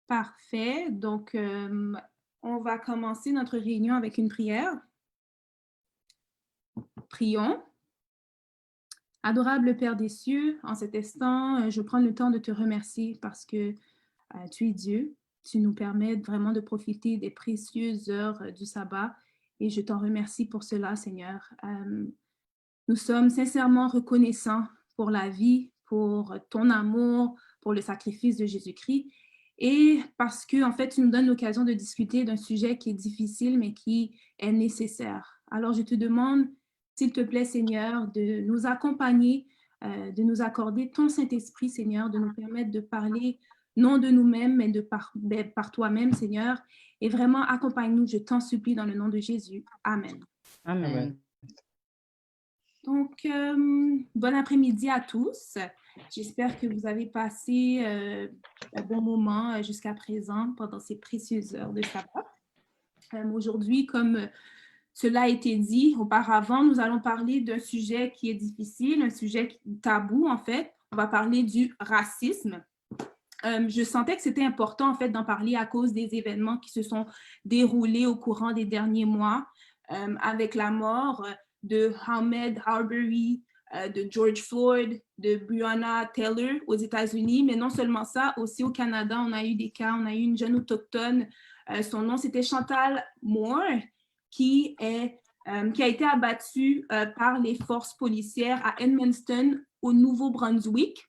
Parfait. Donc, on va commencer notre réunion avec une prière. Prions. Adorable Père des cieux, en cet instant, je prends le temps de te remercier parce que tu es Dieu. Tu nous permets vraiment de profiter des précieuses heures du sabbat et je t'en remercie pour cela, Seigneur. Nous sommes sincèrement reconnaissants pour la vie, pour ton amour, pour le sacrifice de Jésus-Christ et parce que, en fait, tu nous donnes l'occasion de discuter d'un sujet qui est difficile mais qui est nécessaire. Alors, je te demande, s'il te plaît, Seigneur, de nous accompagner, de nous accorder ton Saint-Esprit, Seigneur, de nous permettre de parler non de nous-mêmes, mais par toi-même, Seigneur. Et vraiment, accompagne-nous, je t'en supplie, dans le nom de Jésus. Amen. Amen. Donc, bon après-midi à tous. J'espère que vous avez passé un bon moment jusqu'à présent pendant ces précieuses heures de sabbat. Aujourd'hui, comme cela a été dit auparavant, nous allons parler d'un sujet qui est difficile, un sujet tabou en fait. On va parler du racisme. Je sentais que c'était important en fait d'en parler à cause des événements qui se sont déroulés au courant des derniers mois avec la mort de Ahmaud Arbery, de George Floyd, de Breonna Taylor aux États-Unis, mais non seulement ça, aussi au Canada, on a eu des cas, on a eu une jeune autochtone, son nom c'était Chantal Moore, qui a été abattue par les forces policières à Edmundston, au Nouveau-Brunswick.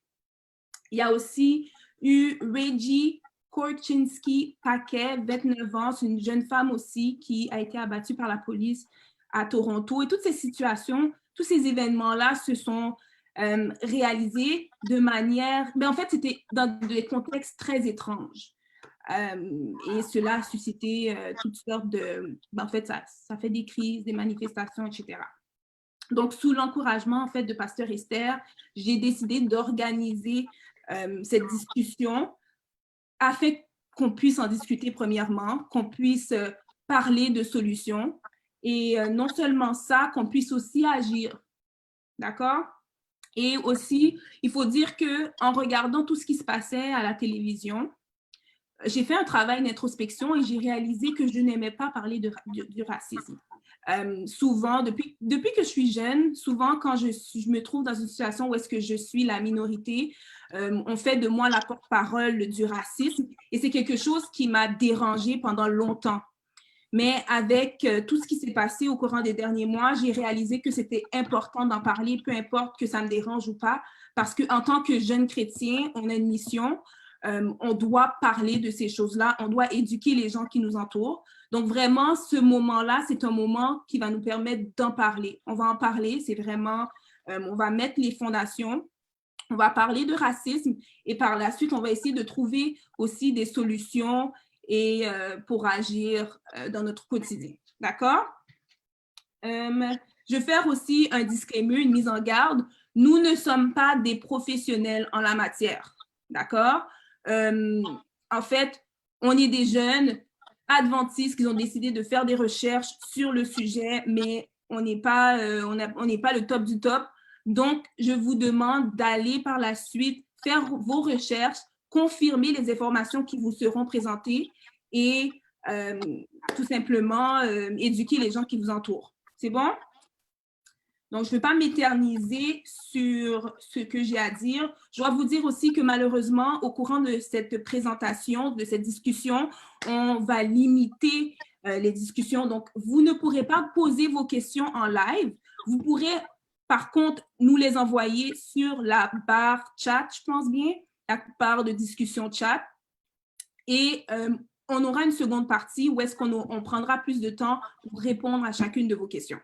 Il y a aussi eu Reggie Korchinski-Paquet, 29 ans, c'est une jeune femme aussi qui a été abattue par la police à Toronto. Et toutes ces situations, tous ces événements-là se sont réalisés de manière... Mais en fait, c'était dans des contextes très étranges. Et cela a suscité toutes sortes de... En fait, ça fait des crises, des manifestations, etc. Donc, sous l'encouragement, en fait, de Pasteur Esther, j'ai décidé d'organiser cette discussion afin qu'on puisse en discuter premièrement, qu'on puisse parler de solutions et non seulement ça, qu'on puisse aussi agir. D'accord? Et aussi, il faut dire qu'en regardant tout ce qui se passait à la télévision, j'ai fait un travail d'introspection et j'ai réalisé que je n'aimais pas parler du racisme. Souvent, depuis que je suis jeune, souvent quand je me trouve dans une situation où est-ce que je suis la minorité, on fait de moi la porte-parole du racisme et c'est quelque chose qui m'a dérangée pendant longtemps. Mais avec tout ce qui s'est passé au courant des derniers mois, j'ai réalisé que c'était important d'en parler, peu importe que ça me dérange ou pas, parce qu'en tant que jeune chrétien, on a une mission, on doit parler de ces choses-là, on doit éduquer les gens qui nous entourent. Donc vraiment, ce moment-là, c'est un moment qui va nous permettre d'en parler. On va en parler, c'est vraiment, on va mettre les fondations, on va parler de racisme et par la suite, on va essayer de trouver aussi des solutions et pour agir dans notre quotidien. D'accord? Je vais faire aussi un disclaimer, une mise en garde. Nous ne sommes pas des professionnels en la matière. D'accord? En fait, on est des jeunes adventistes qui ont décidé de faire des recherches sur le sujet, mais on n'est pas le top du top. Donc, je vous demande d'aller par la suite faire vos recherches, confirmer les informations qui vous seront présentées et tout simplement éduquer les gens qui vous entourent. C'est bon? Donc, je ne vais pas m'éterniser sur ce que j'ai à dire. Je dois vous dire aussi que malheureusement, au courant de cette présentation, de cette discussion, on va limiter les discussions. Donc, vous ne pourrez pas poser vos questions en live. Vous pourrez, par contre, nous les envoyer sur la barre chat, je pense bien, la barre de discussion chat. Et on aura une seconde partie où est-ce qu'on prendra plus de temps pour répondre à chacune de vos questions.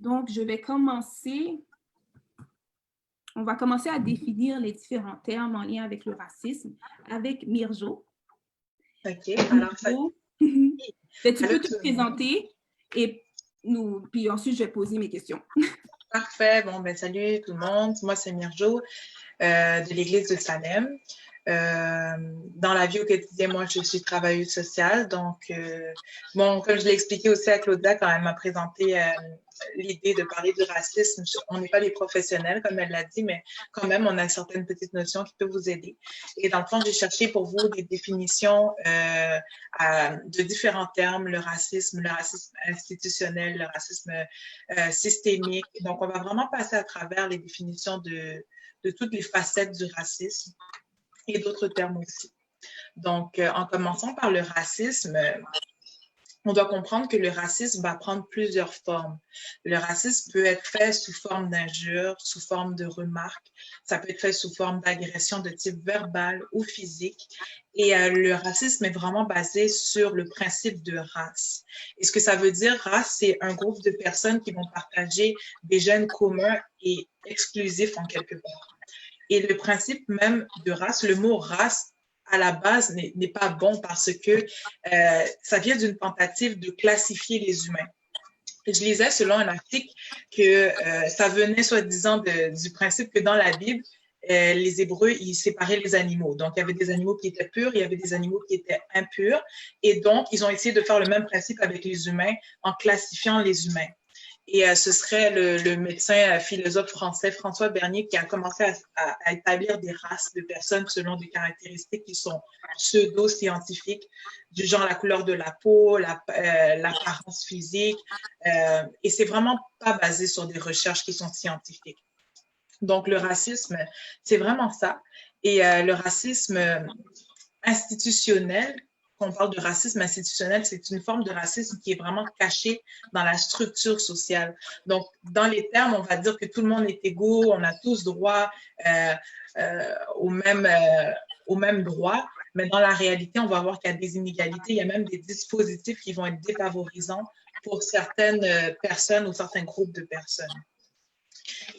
Donc, je vais commencer. On va commencer à définir les différents termes en lien avec le racisme avec Mirjo. OK. Alors, tu peux te présenter et puis ensuite, je vais poser mes questions. Parfait. Bon, ben salut tout le monde. Moi, c'est Mirjo de l'Église de Salem. Dans la vie au quotidien, moi, je suis travailleuse sociale. Donc, bon, comme je l'ai expliqué aussi à Claudia quand elle m'a présenté l'idée de parler du racisme, on n'est pas des professionnels, comme elle l'a dit, mais quand même, on a certaines petites notions qui peuvent vous aider. Et dans le fond, j'ai cherché pour vous des définitions de différents termes, le racisme institutionnel, le racisme systémique. Donc, on va vraiment passer à travers les définitions de toutes les facettes du racisme et d'autres termes aussi. Donc, en commençant par le racisme, on doit comprendre que le racisme va prendre plusieurs formes. Le racisme peut être fait sous forme d'injures, sous forme de remarques. Ça peut être fait sous forme d'agression de type verbal ou physique. Et le racisme est vraiment basé sur le principe de race. Et ce que ça veut dire, race, c'est un groupe de personnes qui vont partager des gènes communs et exclusifs en quelque part. Et le principe même de race, le mot race, à la base, n'est pas bon parce que ça vient d'une tentative de classifier les humains. Je lisais selon un article que ça venait soi-disant du principe que dans la Bible, les Hébreux, ils séparaient les animaux. Donc, il y avait des animaux qui étaient purs, il y avait des animaux qui étaient impurs. Et donc, ils ont essayé de faire le même principe avec les humains en classifiant les humains. Et ce serait le médecin philosophe français François Bernier qui a commencé à établir des races de personnes selon des caractéristiques qui sont pseudo-scientifiques, du genre la couleur de la peau, l'apparence physique. Et c'est vraiment pas basé sur des recherches qui sont scientifiques. Donc, le racisme, c'est vraiment ça. Et le racisme institutionnel, quand on parle de racisme institutionnel, c'est une forme de racisme qui est vraiment cachée dans la structure sociale. Donc, dans les termes, on va dire que tout le monde est égaux, on a tous droit aux mêmes droits, mais dans la réalité, on va voir qu'il y a des inégalités, il y a même des dispositifs qui vont être défavorisants pour certaines personnes ou certains groupes de personnes.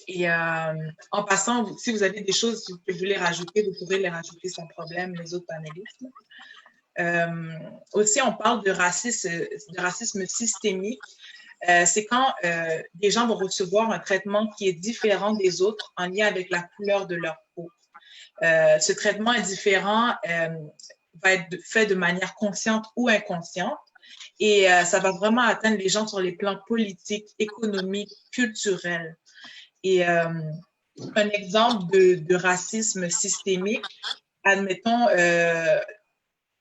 Et en passant, si vous avez des choses que vous voulez rajouter, vous pourrez les rajouter sans problème, les autres panélistes. Aussi, on parle de racisme systémique. C'est quand des gens vont recevoir un traitement qui est différent des autres en lien avec la couleur de leur peau. Ce traitement est différent, va être fait de manière consciente ou inconsciente. Et ça va vraiment atteindre les gens sur les plans politiques, économiques, culturels. Et un exemple de racisme systémique, admettons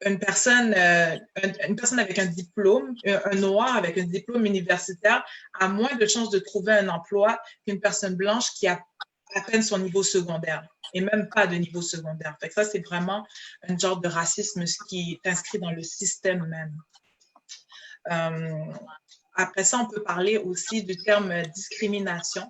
une personne avec un diplôme, un noir avec un diplôme universitaire a moins de chances de trouver un emploi qu'une personne blanche qui a à peine son niveau secondaire et même pas de niveau secondaire. Fait que ça, c'est vraiment un genre de racisme qui est inscrit dans le système même. Après ça, on peut parler aussi du terme discrimination.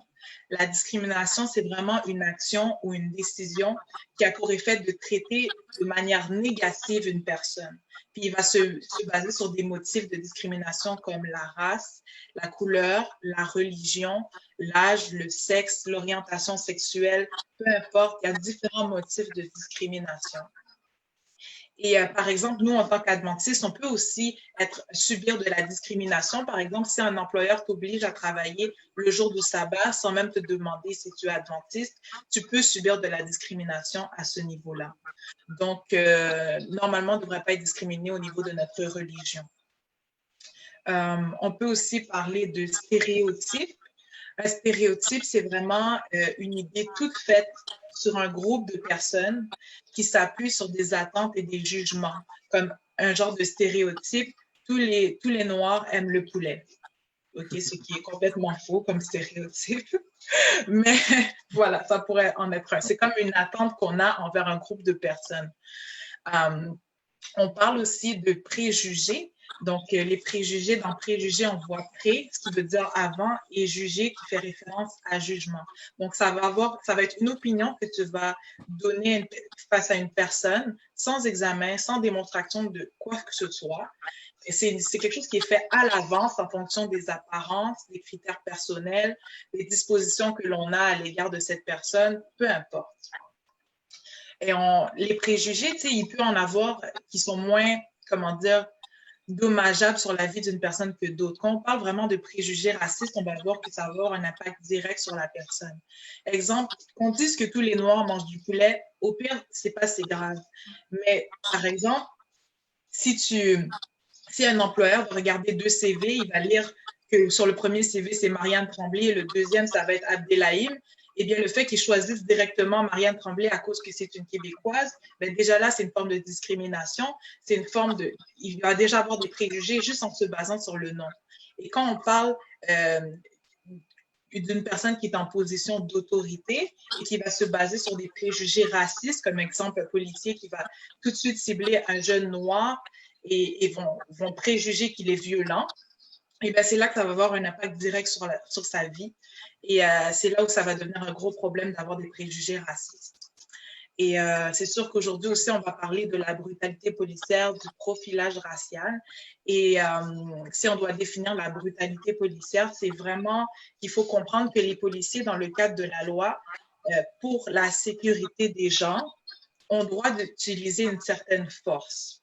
La discrimination, c'est vraiment une action ou une décision qui a pour effet de traiter de manière négative une personne. Puis il va se baser sur des motifs de discrimination comme la race, la couleur, la religion, l'âge, le sexe, l'orientation sexuelle, peu importe, il y a différents motifs de discrimination. Et par exemple, nous, en tant qu'adventistes, on peut aussi subir de la discrimination. Par exemple, si un employeur t'oblige à travailler le jour du sabbat sans même te demander si tu es adventiste, tu peux subir de la discrimination à ce niveau-là. Donc, normalement, on ne devrait pas être discriminé au niveau de notre religion. On peut aussi parler de stéréotypes. Un stéréotype, c'est vraiment une idée toute faite sur un groupe de personnes qui s'appuient sur des attentes et des jugements, comme un genre de stéréotype, tous les Noirs aiment le poulet. OK, ce qui est complètement faux comme stéréotype. Mais voilà, ça pourrait en être un. C'est comme une attente qu'on a envers un groupe de personnes. On parle aussi de préjugés. Donc, les préjugés, dans préjugés, on voit pré, ce qui veut dire avant, et jugé, qui fait référence à jugement. Donc, ça va être une opinion que tu vas donner face à une personne sans examen, sans démonstration de quoi que ce soit. Et c'est quelque chose qui est fait à l'avance en fonction des apparences, des critères personnels, des dispositions que l'on a à l'égard de cette personne, peu importe. Et les préjugés, tu sais, il peut en avoir qui sont moins, comment dire, dommageable sur la vie d'une personne que d'autres. Quand on parle vraiment de préjugés racistes, on va voir que ça va avoir un impact direct sur la personne. Exemple, qu'on dise que tous les Noirs mangent du poulet, au pire, c'est pas si grave. Mais par exemple, si un employeur va regarder 2 CV, il va lire que sur le premier CV, c'est Marianne Tremblay et le deuxième, ça va être Abdelhaïm, eh bien, le fait qu'ils choisissent directement Marianne Tremblay à cause que c'est une Québécoise, ben déjà là, c'est une forme de discrimination. C'est une forme de... Il va déjà avoir des préjugés juste en se basant sur le nom. Et quand on parle d'une personne qui est en position d'autorité et qui va se baser sur des préjugés racistes, comme exemple un policier qui va tout de suite cibler un jeune noir et vont préjuger qu'il est violent, et bien c'est là que ça va avoir un impact direct sur sa vie. Et c'est là où ça va devenir un gros problème d'avoir des préjugés racistes. Et c'est sûr qu'aujourd'hui aussi, on va parler de la brutalité policière, du profilage racial. Et si on doit définir la brutalité policière, c'est vraiment qu'il faut comprendre que les policiers, dans le cadre de la loi, pour la sécurité des gens, ont droit d'utiliser une certaine force.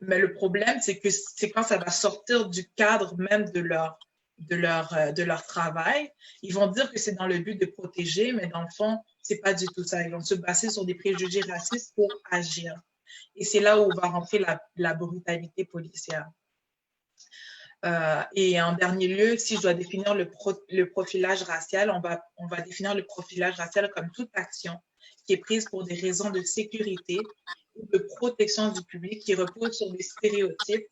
Mais le problème, c'est que c'est quand ça va sortir du cadre même de leur travail, ils vont dire que c'est dans le but de protéger, mais dans le fond, c'est pas du tout ça. Ils vont se baser sur des préjugés racistes pour agir. Et c'est là où va rentrer la brutalité policière. Et en dernier lieu, si je dois définir le profilage racial, on va définir le profilage racial comme toute action qui est prise pour des raisons de sécurité ou de protection du public qui repose sur des stéréotypes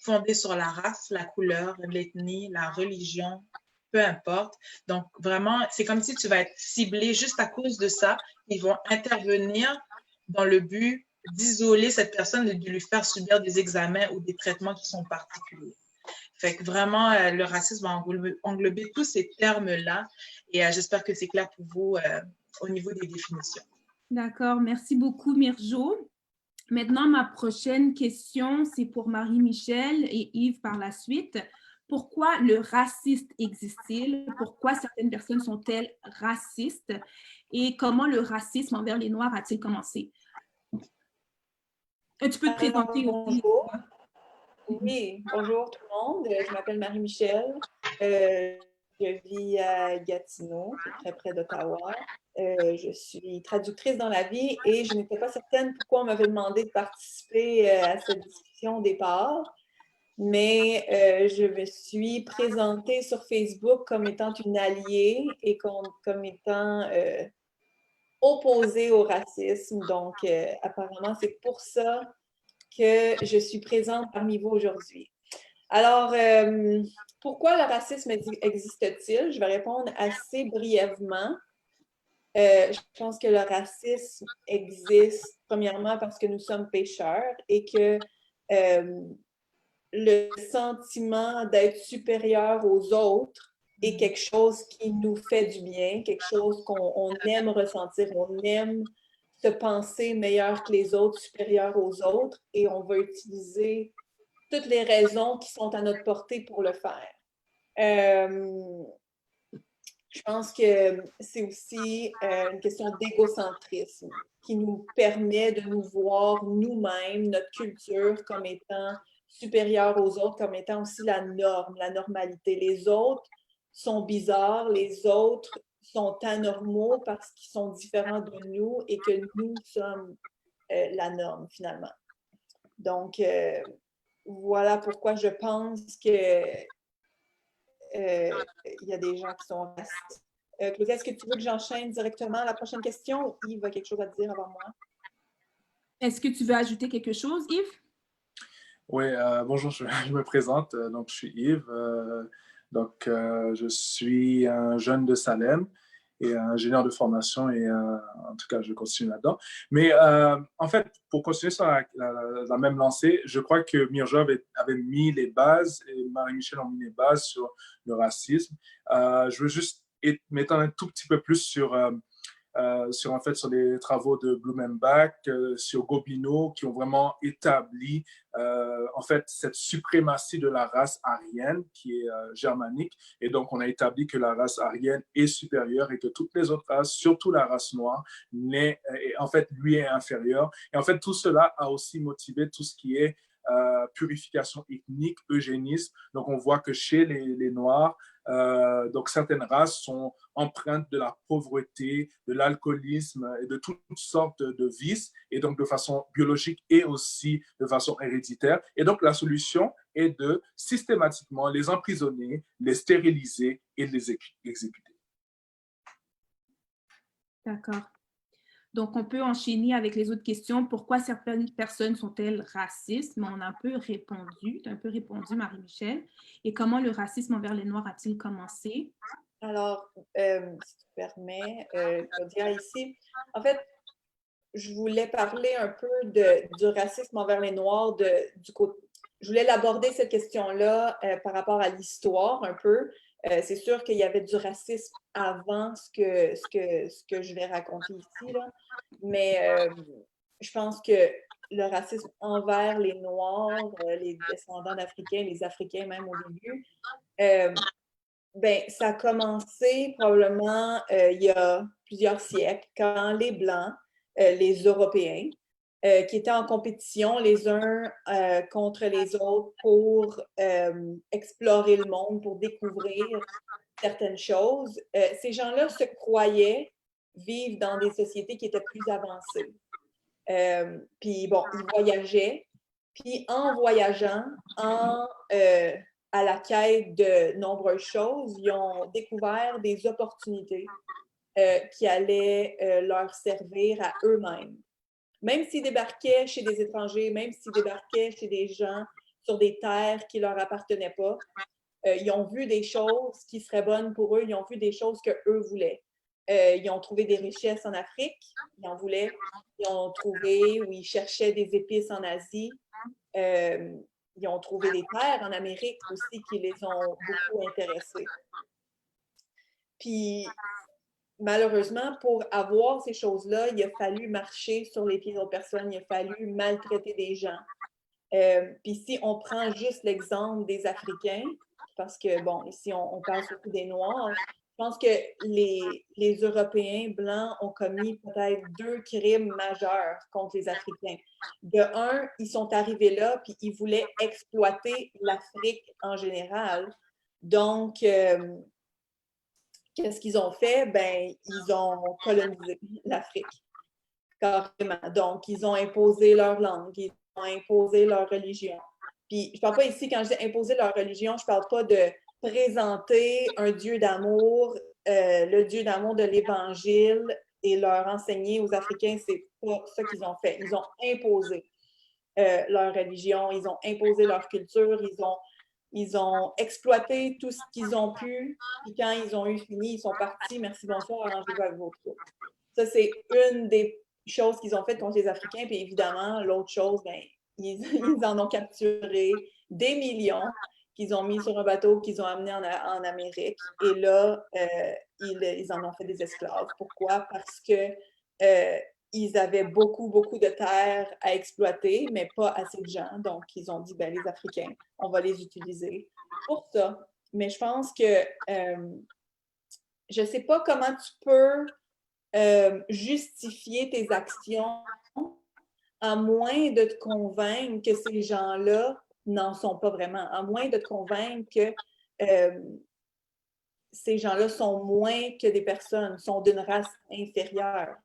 fondés sur la race, la couleur, l'ethnie, la religion, peu importe. Donc, vraiment, c'est comme si tu vas être ciblé juste à cause de ça. Ils vont intervenir dans le but d'isoler cette personne et de lui faire subir des examens ou des traitements qui sont particuliers. Fait que vraiment, le racisme va englober tous ces termes-là et j'espère que c'est clair pour vous au niveau des définitions. D'accord, merci beaucoup, Mirjo. Maintenant, ma prochaine question, c'est pour Marie-Michel et Yves par la suite. Pourquoi le racisme existe-t-il? Pourquoi certaines personnes sont-elles racistes? Et comment le racisme envers les Noirs a-t-il commencé? Tu peux te présenter aussi. Bonjour. Oui, bonjour tout le monde. Je m'appelle Marie-Michel. Je vis à Gatineau, très près d'Ottawa. Je suis traductrice dans la vie et je n'étais pas certaine pourquoi on m'avait demandé de participer à cette discussion au départ. Mais je me suis présentée sur Facebook comme étant une alliée et comme étant opposée au racisme. Donc, apparemment, c'est pour ça que je suis présente parmi vous aujourd'hui. Alors, pourquoi le racisme existe-t-il? Je vais répondre assez brièvement. Je pense que le racisme existe premièrement parce que nous sommes pécheurs et que le sentiment d'être supérieur aux autres est quelque chose qui nous fait du bien, quelque chose qu'on aime ressentir, on aime se penser meilleur que les autres, supérieur aux autres, et on va utiliser toutes les raisons qui sont à notre portée pour le faire. Je pense que c'est aussi une question d'égocentrisme qui nous permet de nous voir nous-mêmes, notre culture, comme étant supérieure aux autres, comme étant aussi la norme, la normalité. Les autres sont bizarres, les autres sont anormaux parce qu'ils sont différents de nous et que nous sommes la norme, finalement. Donc, voilà pourquoi je pense que il y a des gens qui sont racistes. Claudia, est-ce que tu veux que j'enchaîne directement à la prochaine question ou Yves a quelque chose à dire avant moi? Est-ce que tu veux ajouter quelque chose, Yves? Oui, bonjour, je me présente. Donc, je suis Yves. Je suis un jeune de Salem et ingénieur de formation et en tout cas, je continue là-dedans. Mais en fait, pour continuer sur la même lancée, je crois que Mirjo avait mis les bases et Marie-Michel ont mis les bases sur le racisme. Je veux juste m'étendre un tout petit peu plus sur sur les travaux de Blumenbach, sur Gobineau, qui ont vraiment établi en fait cette suprématie de la race aryenne qui est germanique. Et donc, on a établi que la race aryenne est supérieure et que toutes les autres races, surtout la race noire, en fait, lui est inférieur. Et en fait, tout cela a aussi motivé tout ce qui est purification ethnique, eugénisme. Donc, on voit que chez les Noirs, donc certaines races sont empreintes de la pauvreté, de l'alcoolisme et de toutes sortes de vices, et donc de façon biologique et aussi de façon héréditaire. Et donc, la solution est de systématiquement les emprisonner, les stériliser et les exécuter. D'accord. Donc, on peut enchaîner avec les autres questions. Pourquoi certaines personnes sont-elles racistes? Mais on a un peu répondu. Tu as un peu répondu, Marie-Michel. Et comment le racisme envers les Noirs a-t-il commencé? Alors, si tu permets, Claudia, ici, en fait, je voulais parler un peu du racisme envers les Noirs du côté. Je voulais l'aborder, cette question-là, par rapport à l'histoire un peu. C'est sûr qu'il y avait du racisme avant ce que je vais raconter ici, là. Mais je pense que le racisme envers les Noirs, les descendants d'Africains, les Africains même au début, ben, ça a commencé probablement il y a plusieurs siècles, quand les Blancs, les Européens, qui étaient en compétition les uns contre les autres pour explorer le monde, pour découvrir certaines choses, ces gens-là se croyaient vivre dans des sociétés qui étaient plus avancées. Puis bon, ils voyageaient, puis en voyageant, à la quête de nombreuses choses, ils ont découvert des opportunités qui allaient leur servir à eux-mêmes. Même s'ils débarquaient chez des étrangers, même s'ils débarquaient chez des gens sur des terres qui ne leur appartenaient pas, ils ont vu des choses qui seraient bonnes pour eux, ils ont vu des choses qu'eux voulaient. Ils ont trouvé des richesses en Afrique, ils en voulaient. Ils ont trouvé ou ils cherchaient des épices en Asie. Ils ont trouvé des terres en Amérique aussi qui les ont beaucoup intéressés. Puis, malheureusement, pour avoir ces choses-là, il a fallu marcher sur les pieds d'autres personnes, il a fallu maltraiter des gens. Puis si on prend juste l'exemple des Africains, parce que, bon, ici, on parle surtout des Noirs, je pense que les Européens blancs ont commis peut-être 2 crimes majeurs contre les Africains. De un, ils sont arrivés là, puis ils voulaient exploiter l'Afrique en général. Donc, qu'est-ce qu'ils ont fait? Ben, ils ont colonisé l'Afrique, carrément. Donc, ils ont imposé leur langue, ils ont imposé leur religion. Puis, je ne parle pas ici, quand je dis imposer leur religion, je ne parle pas de présenter un Dieu d'amour, le Dieu d'amour de l'Évangile et leur enseigner aux Africains, c'est pas ça qu'ils ont fait. Ils ont imposé leur religion, ils ont imposé leur culture, ils ont exploité tout ce qu'ils ont pu, puis quand ils ont eu fini, ils sont partis, merci, bonsoir, arrangez-vous avec vos troupes. Ça, c'est une des choses qu'ils ont faites contre les Africains, puis évidemment, l'autre chose, ben, ils en ont capturé des millions qu'ils ont mis sur un bateau, qu'ils ont amené en Amérique, et là, ils en ont fait des esclaves. Pourquoi? Parce que ils avaient beaucoup, beaucoup de terres à exploiter, mais pas assez de gens. Donc, ils ont dit, ben, les Africains, on va les utiliser pour ça. Mais je pense que je ne sais pas comment tu peux justifier tes actions à moins de te convaincre que ces gens-là n'en sont pas vraiment, à moins de te convaincre que ces gens-là sont moins que des personnes, sont d'une race inférieure.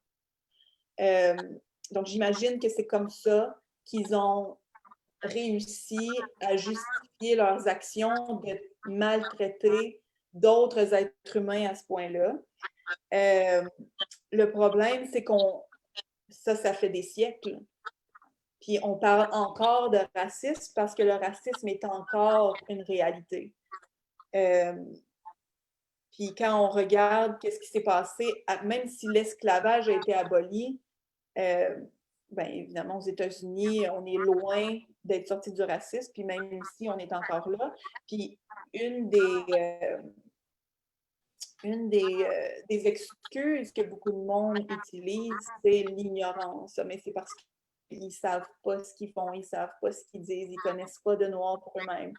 Donc, j'imagine que c'est comme ça qu'ils ont réussi à justifier leurs actions de maltraiter d'autres êtres humains à ce point-là. Le problème, c'est ça fait des siècles. Puis on parle encore de racisme parce que le racisme est encore une réalité. Puis quand on regarde qu'est-ce qui s'est passé, même si l'esclavage a été aboli, bien évidemment, aux États-Unis, on est loin d'être sorti du racisme, puis même ici, on est encore là. Puis une des excuses que beaucoup de monde utilise, c'est l'ignorance. Mais c'est parce qu'ils ne savent pas ce qu'ils font, ils ne savent pas ce qu'ils disent, ils ne connaissent pas de noir pour eux-mêmes.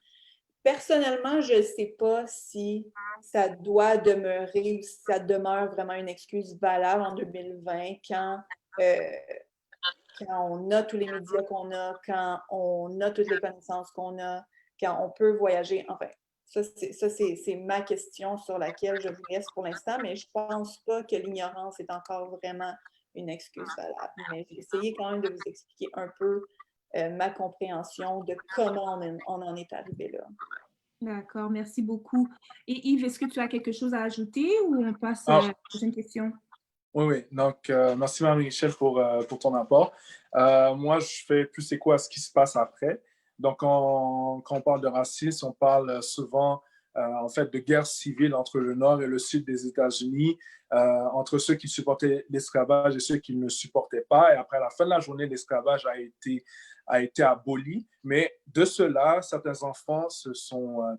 Personnellement, je ne sais pas si ça doit demeurer ou si ça demeure vraiment une excuse valable en 2020 quand quand on a tous les médias qu'on a, quand on a toutes les connaissances qu'on a, quand on peut voyager. Enfin, ça, c'est ma question sur laquelle je vous laisse pour l'instant, mais je ne pense pas que l'ignorance est encore vraiment une excuse valable. Mais j'ai essayé quand même de vous expliquer un peu ma compréhension de comment on en est arrivé là. D'accord, merci beaucoup. Et Yves, est-ce que tu as quelque chose à ajouter ou on passe Alors, à la prochaine question? oui, oui. Donc, merci Marie-Michel pour ton apport. Moi, je fais plus c'est quoi ce qui se passe après. Donc, quand on parle de racisme, on parle souvent en fait de guerre civile entre le nord et le sud des États-Unis, entre ceux qui supportaient l'esclavage et ceux qui ne le supportaient pas. Et après la fin de la journée, l'esclavage a été aboli. Mais de cela, certains enfants se sont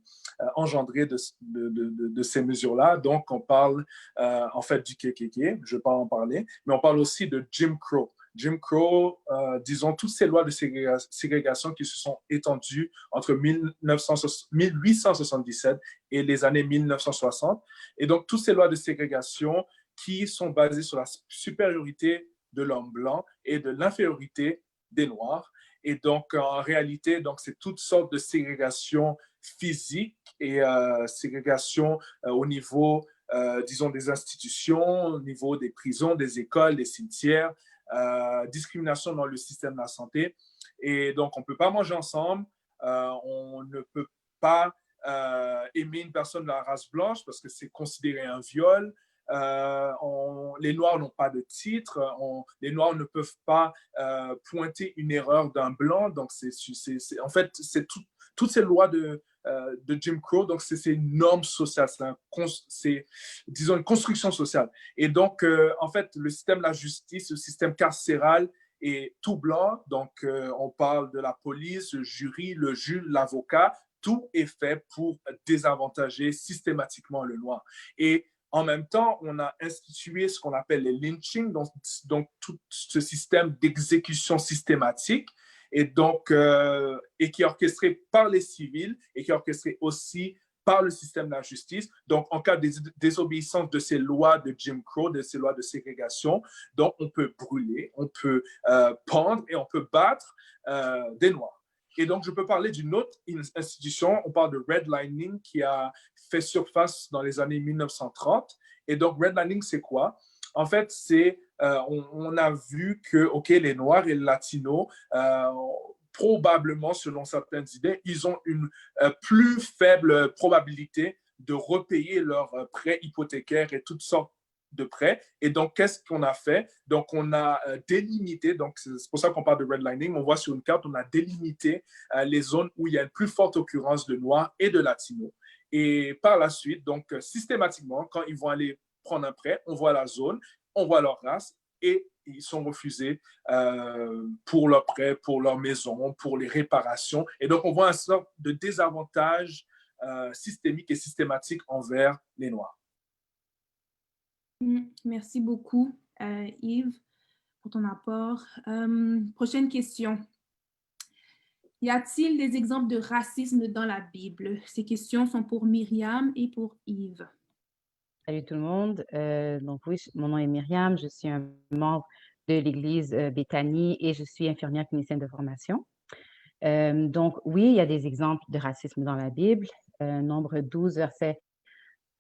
engendrés de ces mesures-là. Donc, on parle en fait du KKK, je ne vais pas en parler, mais on parle aussi de Jim Crow. Jim Crow, disons, toutes ces lois de ségrégation qui se sont étendues entre 1877 et les années 1960. Et donc, toutes ces lois de ségrégation qui sont basées sur la supériorité de l'homme blanc et de l'infériorité des Noirs. Et donc, en réalité, donc, c'est toutes sortes de ségrégation physique et ségrégation au niveau disons, des institutions, au niveau des prisons, des écoles, des cimetières, discrimination dans le système de la santé. Et donc, on ne peut pas manger ensemble, on ne peut pas aimer une personne de la race blanche parce que c'est considéré un viol. Les Noirs n'ont pas de titre, les Noirs ne peuvent pas pointer une erreur d'un blanc. Donc, en fait, c'est toutes ces lois de Jim Crow. Donc, c'est une norme sociale, c'est disons, une construction sociale. Et donc, en fait, le système de la justice, le système carcéral est tout blanc. Donc, on parle de la police, le jury, le juge, l'avocat. Tout est fait pour désavantager systématiquement le noir. Et en même temps, on a institué ce qu'on appelle les lynchings, donc tout ce système d'exécution systématique et donc et qui est orchestré par les civils et qui est orchestré aussi par le système de la justice. Donc, en cas de désobéissance de ces lois de Jim Crow, de ces lois de ségrégation, donc on peut brûler, on peut pendre et on peut battre des Noirs. Et donc, je peux parler d'une autre institution. On parle de redlining qui a fait surface dans les années 1930. Et donc, redlining, c'est quoi? En fait, on a vu que, OK, les Noirs et les Latinos, probablement, selon certaines idées, ils ont une plus faible probabilité de repayer leurs prêts hypothécaires et toutes sortes de prêts. Et donc, qu'est-ce qu'on a fait? Donc, on a délimité, donc c'est pour ça qu'on parle de redlining, on voit sur une carte, on a délimité les zones où il y a une plus forte occurrence de Noirs et de Latinos. Et par la suite, donc systématiquement, quand ils vont aller prendre un prêt, on voit la zone, on voit leur race et ils sont refusés pour leur prêt, pour leur maison, pour les réparations. Et donc, on voit une sorte de désavantage systémique et systématique envers les Noirs. Merci beaucoup, Yves, pour ton apport. Prochaine question. Y a-t-il des exemples de racisme dans la Bible? Ces questions sont pour Myriam et pour Yves. Salut tout le monde. Donc oui, mon nom est Myriam, je suis un membre de l'Église Béthanie et je suis infirmière clinicienne de formation. Donc oui, il y a des exemples de racisme dans la Bible. Nombre 12, versets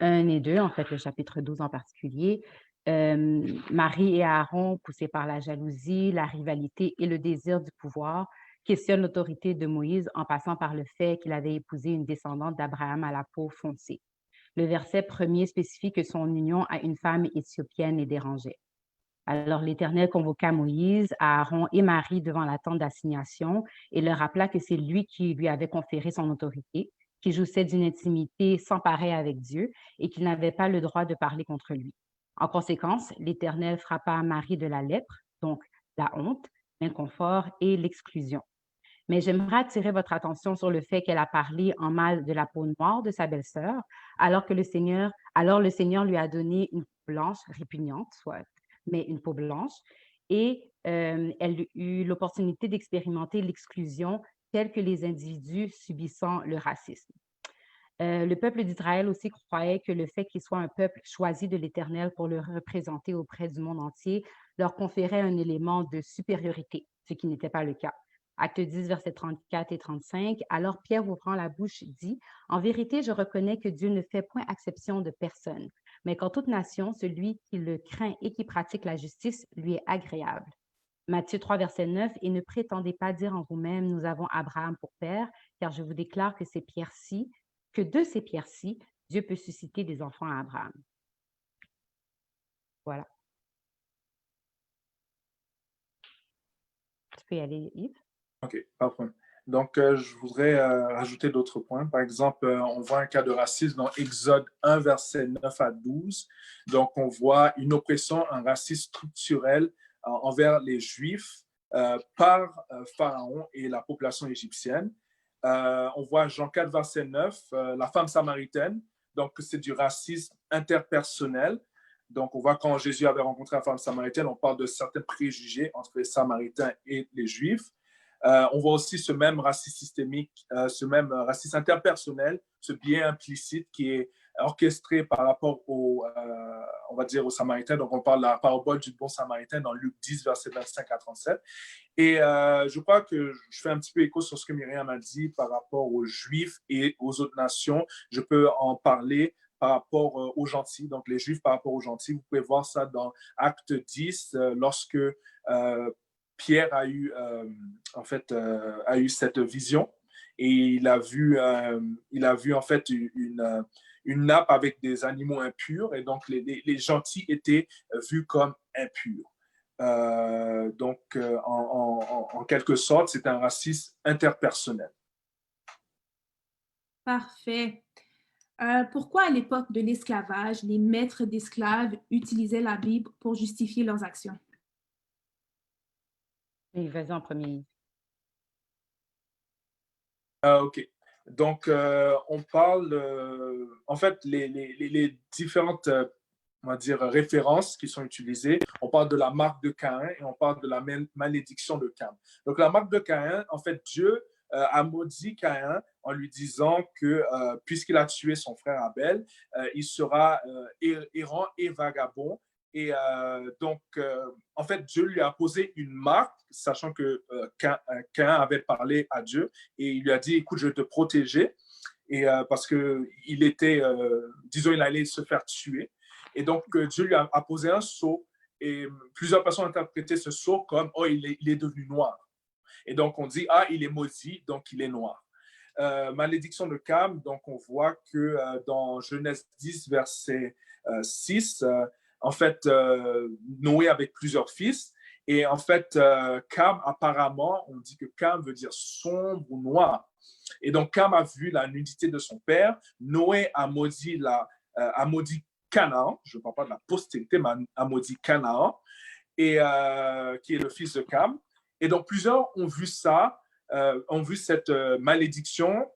1 et 2, en fait le chapitre 12 en particulier. Marie et Aaron, poussés par la jalousie, la rivalité et le désir du pouvoir, questionnent l'autorité de Moïse en passant par le fait qu'il avait épousé une descendante d'Abraham à la peau foncée. Le verset premier spécifie que son union à une femme éthiopienne les dérangeait. Alors l'Éternel convoqua Moïse, Aaron et Marie devant la tente d'assignation et leur rappela que c'est lui qui lui avait conféré son autorité, qu'il jouissait d'une intimité sans pareil avec Dieu et qu'il n'avait pas le droit de parler contre lui. En conséquence, l'Éternel frappa Marie de la lèpre, donc la honte, l'inconfort et l'exclusion. Mais j'aimerais attirer votre attention sur le fait qu'elle a parlé en mal de la peau noire de sa belle-sœur, alors le Seigneur lui a donné une peau blanche répugnante, soit, mais une peau blanche, et elle a eu l'opportunité d'expérimenter l'exclusion telle que les individus subissant le racisme. Le peuple d'Israël aussi croyait que le fait qu'il soit un peuple choisi de l'Éternel pour le représenter auprès du monde entier leur conférait un élément de supériorité, ce qui n'était pas le cas. Acte 10, versets 34 et 35. Alors Pierre, ouvrant la bouche, dit, « En vérité, je reconnais que Dieu ne fait point exception de personne, mais qu'en toute nation, celui qui le craint et qui pratique la justice lui est agréable. » Matthieu 3, verset 9. « Et ne prétendez pas dire en vous-même, nous avons Abraham pour père, car je vous déclare que de ces pierres-ci, Dieu peut susciter des enfants à Abraham. » Voilà. Tu peux y aller, Yves? OK, pas de problème. Donc, je voudrais rajouter d'autres points. Par exemple, on voit un cas de racisme dans Exode 1, verset 9 à 12. Donc, on voit une oppression, un racisme structurel envers les Juifs par Pharaon et la population égyptienne. On voit Jean 4, verset 9, la femme samaritaine. Donc, c'est du racisme interpersonnel. Donc, on voit quand Jésus avait rencontré la femme samaritaine, on parle de certains préjugés entre les Samaritains et les Juifs. On voit aussi ce même racisme systémique, ce même racisme interpersonnel, ce biais implicite qui est orchestré par rapport on va dire, aux Samaritains. Donc, on parle de la parabole du bon Samaritain dans Luc 10, versets 25 à 37. Et je crois que je fais un petit peu écho sur ce que Myriam a dit par rapport aux Juifs et aux autres nations. Je peux en parler par rapport aux gentils, donc les Juifs par rapport aux gentils. Vous pouvez voir ça dans Acte 10, lorsque Pierre a eu, a eu cette vision et il a vu en fait une nappe avec des animaux impurs et donc les gentils étaient vus comme impurs. En quelque sorte, c'est un racisme interpersonnel. Parfait. Pourquoi à l'époque de l'esclavage, les maîtres d'esclaves utilisaient la Bible pour justifier leurs actions? Oui, vas-y en premier. OK. Donc, on parle, en fait, les différentes, on va dire, références qui sont utilisées. On parle de la marque de Caïn et on parle de la malédiction de Cam. Donc, la marque de Caïn, en fait, Dieu a maudit Caïn en lui disant que puisqu'il a tué son frère Abel, il sera errant et vagabond. Et en fait, Dieu lui a posé une marque, sachant que Caïn avait parlé à Dieu et il lui a dit, écoute, je vais te protéger. Et parce qu'il était, disons, il allait se faire tuer. Et donc, Dieu lui a posé un sceau et plusieurs personnes ont interprété ce sceau comme, oh, il est devenu noir. Et donc, on dit, ah, il est maudit, donc il est noir. Malédiction de Cam, donc on voit que dans Genèse 10, verset 6, en fait, Noé avec plusieurs fils. Et en fait, Cam, apparemment, on dit que Cam veut dire sombre ou noir. Et donc, Cam a vu la nudité de son père. Noé a maudit Canaan. Je ne parle pas de la postérité, mais a maudit Canaan, et, qui est le fils de Cam. Et donc, plusieurs ont vu ça, ont vu cette malédiction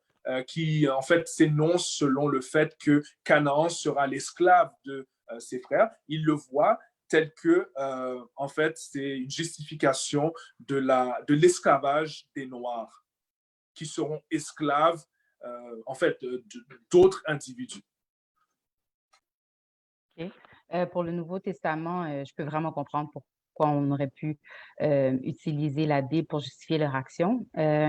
qui, en fait, s'énonce selon le fait que Canaan sera l'esclave de ses frères. Ils le voient tel que, en fait, c'est une justification de l'esclavage des Noirs qui seront esclaves, en fait, d'autres individus. OK. Pour le Nouveau Testament, je peux vraiment comprendre pourquoi on aurait pu utiliser la Bible pour justifier leur action.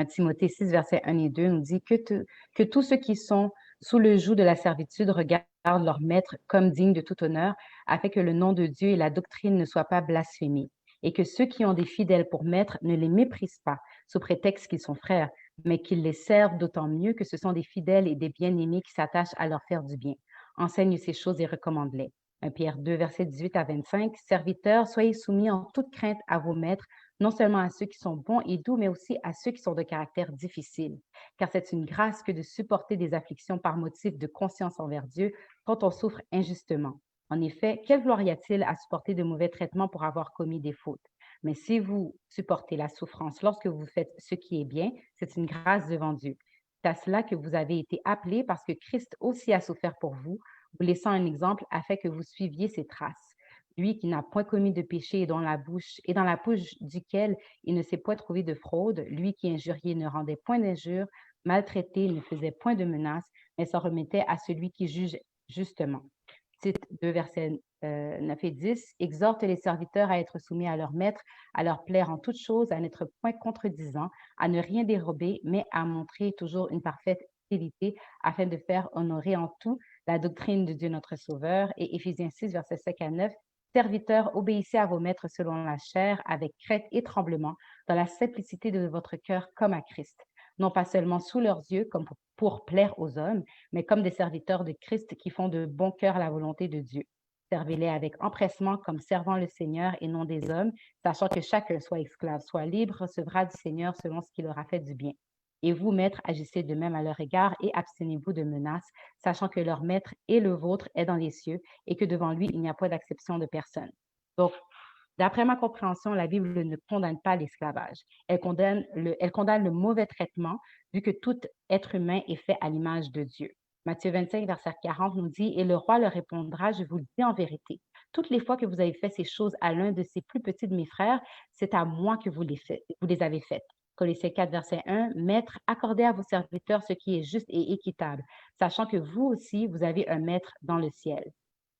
Timothée 6, versets 1 et 2 nous dit que tous ceux qui sont sous le joug de la servitude regardent leur maître comme digne de tout honneur, afin que le nom de Dieu et la doctrine ne soient pas blasphémés, et que ceux qui ont des fidèles pour maître ne les méprisent pas, sous prétexte qu'ils sont frères, mais qu'ils les servent d'autant mieux que ce sont des fidèles et des bien-aimés qui s'attachent à leur faire du bien. Enseigne ces choses et recommande-les. 1 Pierre 2, versets 18 à 25. Serviteurs, soyez soumis en toute crainte à vos maîtres, non seulement à ceux qui sont bons et doux, mais aussi à ceux qui sont de caractère difficile. Car c'est une grâce que de supporter des afflictions par motif de conscience envers Dieu quand on souffre injustement. En effet, quelle gloire y a-t-il à supporter de mauvais traitements pour avoir commis des fautes? Mais si vous supportez la souffrance lorsque vous faites ce qui est bien, c'est une grâce devant Dieu. C'est à cela que vous avez été appelés parce que Christ aussi a souffert pour vous, vous laissant un exemple afin que vous suiviez ses traces. Lui qui n'a point commis de péché et dans la bouche duquel il ne s'est point trouvé de fraude, lui qui injuriait ne rendait point d'injure, maltraité ne faisait point de menaces, mais s'en remettait à celui qui juge justement. Tite 2, versets 9 et 10, exhorte les serviteurs à être soumis à leur maître, à leur plaire en toutes choses, à n'être point contredisants, à ne rien dérober, mais à montrer toujours une parfaite fidélité afin de faire honorer en tout la doctrine de Dieu notre Sauveur. Et Éphésiens 6, versets 5 à 9, serviteurs, obéissez à vos maîtres selon la chair, avec crainte et tremblement, dans la simplicité de votre cœur comme à Christ, non pas seulement sous leurs yeux comme pour plaire aux hommes, mais comme des serviteurs de Christ qui font de bon cœur la volonté de Dieu. Servez-les avec empressement comme servant le Seigneur et non des hommes, sachant que chacun, soit esclave, soit libre, recevra du Seigneur selon ce qu'il aura fait du bien. Et vous, maîtres, agissez de même à leur égard et abstenez-vous de menaces, sachant que leur maître et le vôtre est dans les cieux et que devant lui, il n'y a pas d'acception de personne. Donc, d'après ma compréhension, la Bible ne condamne pas l'esclavage. Elle condamne le mauvais traitement, vu que tout être humain est fait à l'image de Dieu. Matthieu 25, verset 40 nous dit, « Et le roi leur répondra, je vous le dis en vérité, toutes les fois que vous avez fait ces choses à l'un de ces plus petits de mes frères, c'est à moi que vous les avez faites. » Colossiens 4, verset 1, « Maître, accordez à vos serviteurs ce qui est juste et équitable, sachant que vous aussi, vous avez un maître dans le ciel. »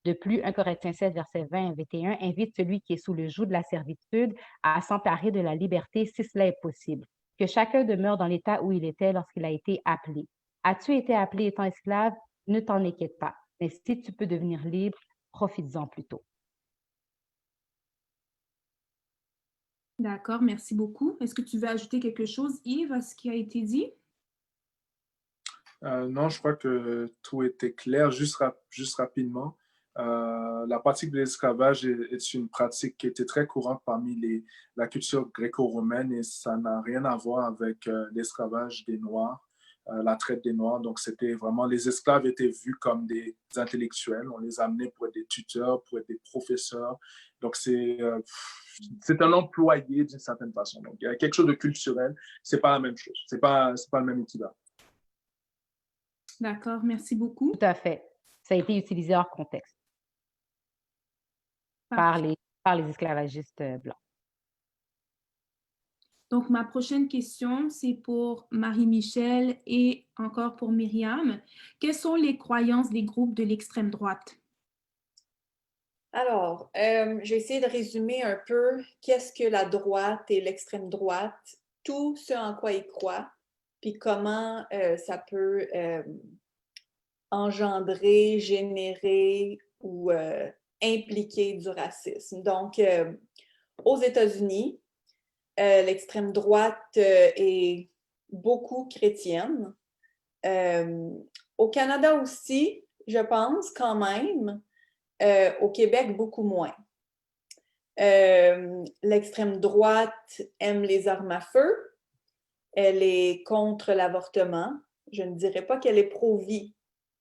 De plus, 1 Corinthiens 7, verset 20 et 21, invite celui qui est sous le joug de la servitude à s'emparer de la liberté si cela est possible. Que chacun demeure dans l'état où il était lorsqu'il a été appelé. As-tu été appelé étant esclave? Ne t'en inquiète pas. Mais si tu peux devenir libre, profites-en plutôt. D'accord, merci beaucoup. Est-ce que tu veux ajouter quelque chose, Yves, à ce qui a été dit? Non, je crois que tout était clair. Juste rapidement, la pratique de l'esclavage est une pratique qui était très courante parmi la culture gréco-romaine et ça n'a rien à voir avec l'esclavage des Noirs, la traite des Noirs. Donc, c'était vraiment, les esclaves étaient vus comme des intellectuels. On les amenait pour être des tuteurs, pour être des professeurs. Donc, c'est un employé d'une certaine façon. Donc, il y a quelque chose de culturel. C'est pas la même chose. C'est pas le même équivalent. D'accord, merci beaucoup. Tout à fait. Ça a été utilisé hors contexte par les esclavagistes blancs. Donc, ma prochaine question, c'est pour Marie-Michel et encore pour Myriam. Quelles sont les croyances des groupes de l'extrême droite? Alors, je vais essayer de résumer un peu qu'est-ce que la droite et l'extrême droite, tout ce en quoi ils croient, puis comment ça peut engendrer, générer ou impliquer du racisme. Donc, aux États-Unis, l'extrême droite est beaucoup chrétienne. Au Canada aussi, je pense quand même. Au Québec, beaucoup moins. L'extrême droite aime les armes à feu. Elle est contre l'avortement. Je ne dirais pas qu'elle est pro-vie,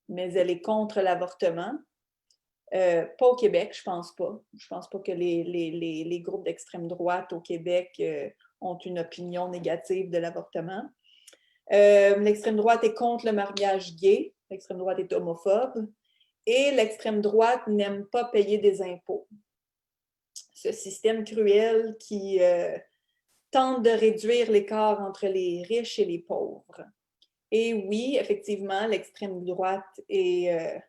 mais elle est contre l'avortement. Pas au Québec, je pense pas. Je pense pas que les groupes d'extrême droite au Québec ont une opinion négative de l'avortement. L'extrême droite est contre le mariage gay. L'extrême droite est homophobe. Et l'extrême droite n'aime pas payer des impôts. Ce système cruel qui tente de réduire l'écart entre les riches et les pauvres. Et oui, effectivement, l'extrême droite est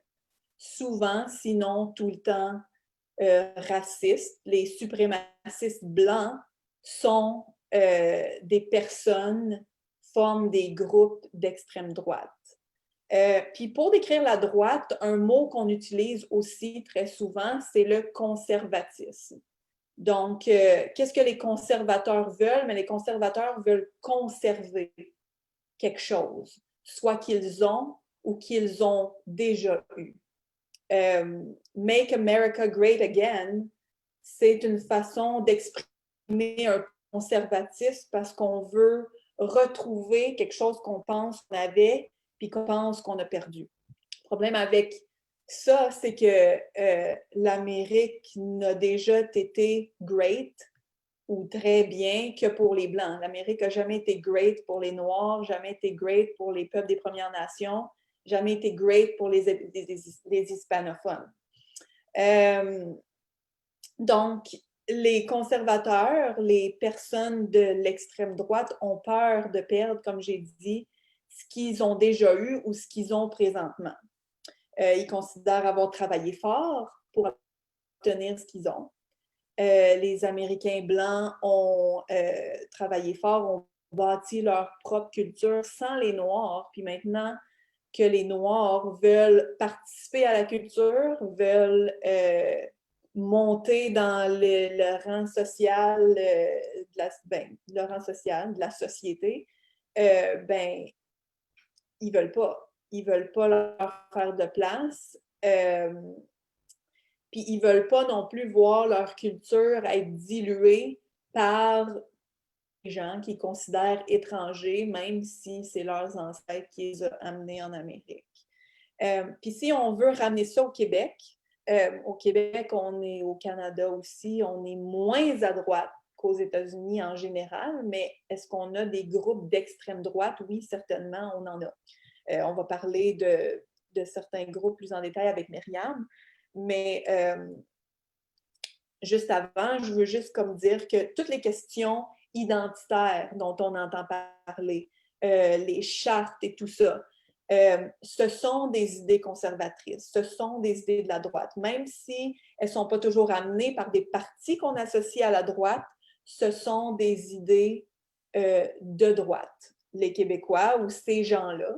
souvent, sinon tout le temps, raciste. Les suprémacistes blancs sont des personnes, forment des groupes d'extrême droite. Puis pour décrire la droite, un mot qu'on utilise aussi très souvent, c'est le conservatisme. Donc, qu'est-ce que les conservateurs veulent? Mais les conservateurs veulent conserver quelque chose, soit qu'ils ont ou qu'ils ont déjà eu. Make America Great Again, c'est une façon d'exprimer un conservatisme parce qu'on veut retrouver quelque chose qu'on pense qu'on avait puis qu'on pense qu'on a perdu. Le problème avec ça, c'est que l'Amérique n'a déjà été great ou très bien que pour les Blancs. L'Amérique n'a jamais été great pour les Noirs, jamais été great pour les peuples des Premières Nations, jamais été great pour les hispanophones. Donc, les conservateurs, les personnes de l'extrême droite ont peur de perdre, comme j'ai dit, ce qu'ils ont déjà eu ou ce qu'ils ont présentement. Ils considèrent avoir travaillé fort pour obtenir ce qu'ils ont. Les Américains blancs ont travaillé fort, ont bâti leur propre culture sans les Noirs. Puis maintenant que les Noirs veulent participer à la culture, veulent monter dans le rang social, le rang social de la société, ben, ils veulent pas. Ils veulent pas leur faire de place. Puis ils veulent pas non plus voir leur culture être diluée par des gens qu'ils considèrent étrangers, même si c'est leurs ancêtres qui les ont amenés en Amérique. Puis si on veut ramener ça au Québec, on est au Canada aussi, on est moins à droite qu'aux États-Unis en général, mais est-ce qu'on a des groupes d'extrême droite? Oui, certainement, on en a. On va parler de certains groupes plus en détail avec Myriam, mais juste avant, je veux juste comme dire que toutes les questions identitaires dont on entend parler, les chartes et tout ça, ce sont des idées conservatrices, ce sont des idées de la droite. Même si elles ne sont pas toujours amenées par des partis qu'on associe à la droite, ce sont des idées de droite. Les Québécois ou ces gens-là,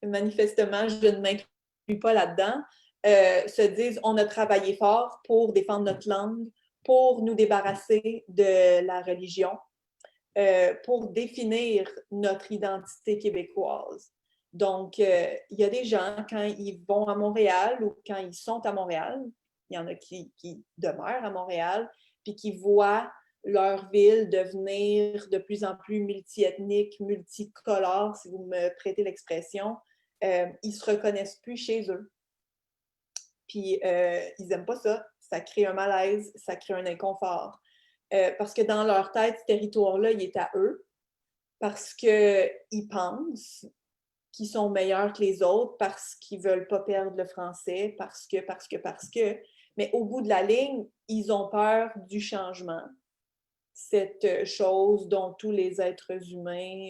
manifestement, je ne m'inclus pas là-dedans, se disent on a travaillé fort pour défendre notre langue, pour nous débarrasser de la religion, pour définir notre identité québécoise. Donc, il y a des gens, quand ils vont à Montréal ou quand ils sont à Montréal, il y en a qui demeurent à Montréal, puis qui voient leur ville devenir de plus en plus multiethnique, multicolore, si vous me prêtez l'expression, ils ne se reconnaissent plus chez eux. Puis, ils n'aiment pas ça. Ça crée un malaise, ça crée un inconfort. Parce que dans leur tête, ce territoire-là, il est à eux. Parce qu'ils pensent qu'ils sont meilleurs que les autres, parce qu'ils ne veulent pas perdre le français, parce que. Mais au bout de la ligne, ils ont peur du changement. Cette chose dont tous les êtres humains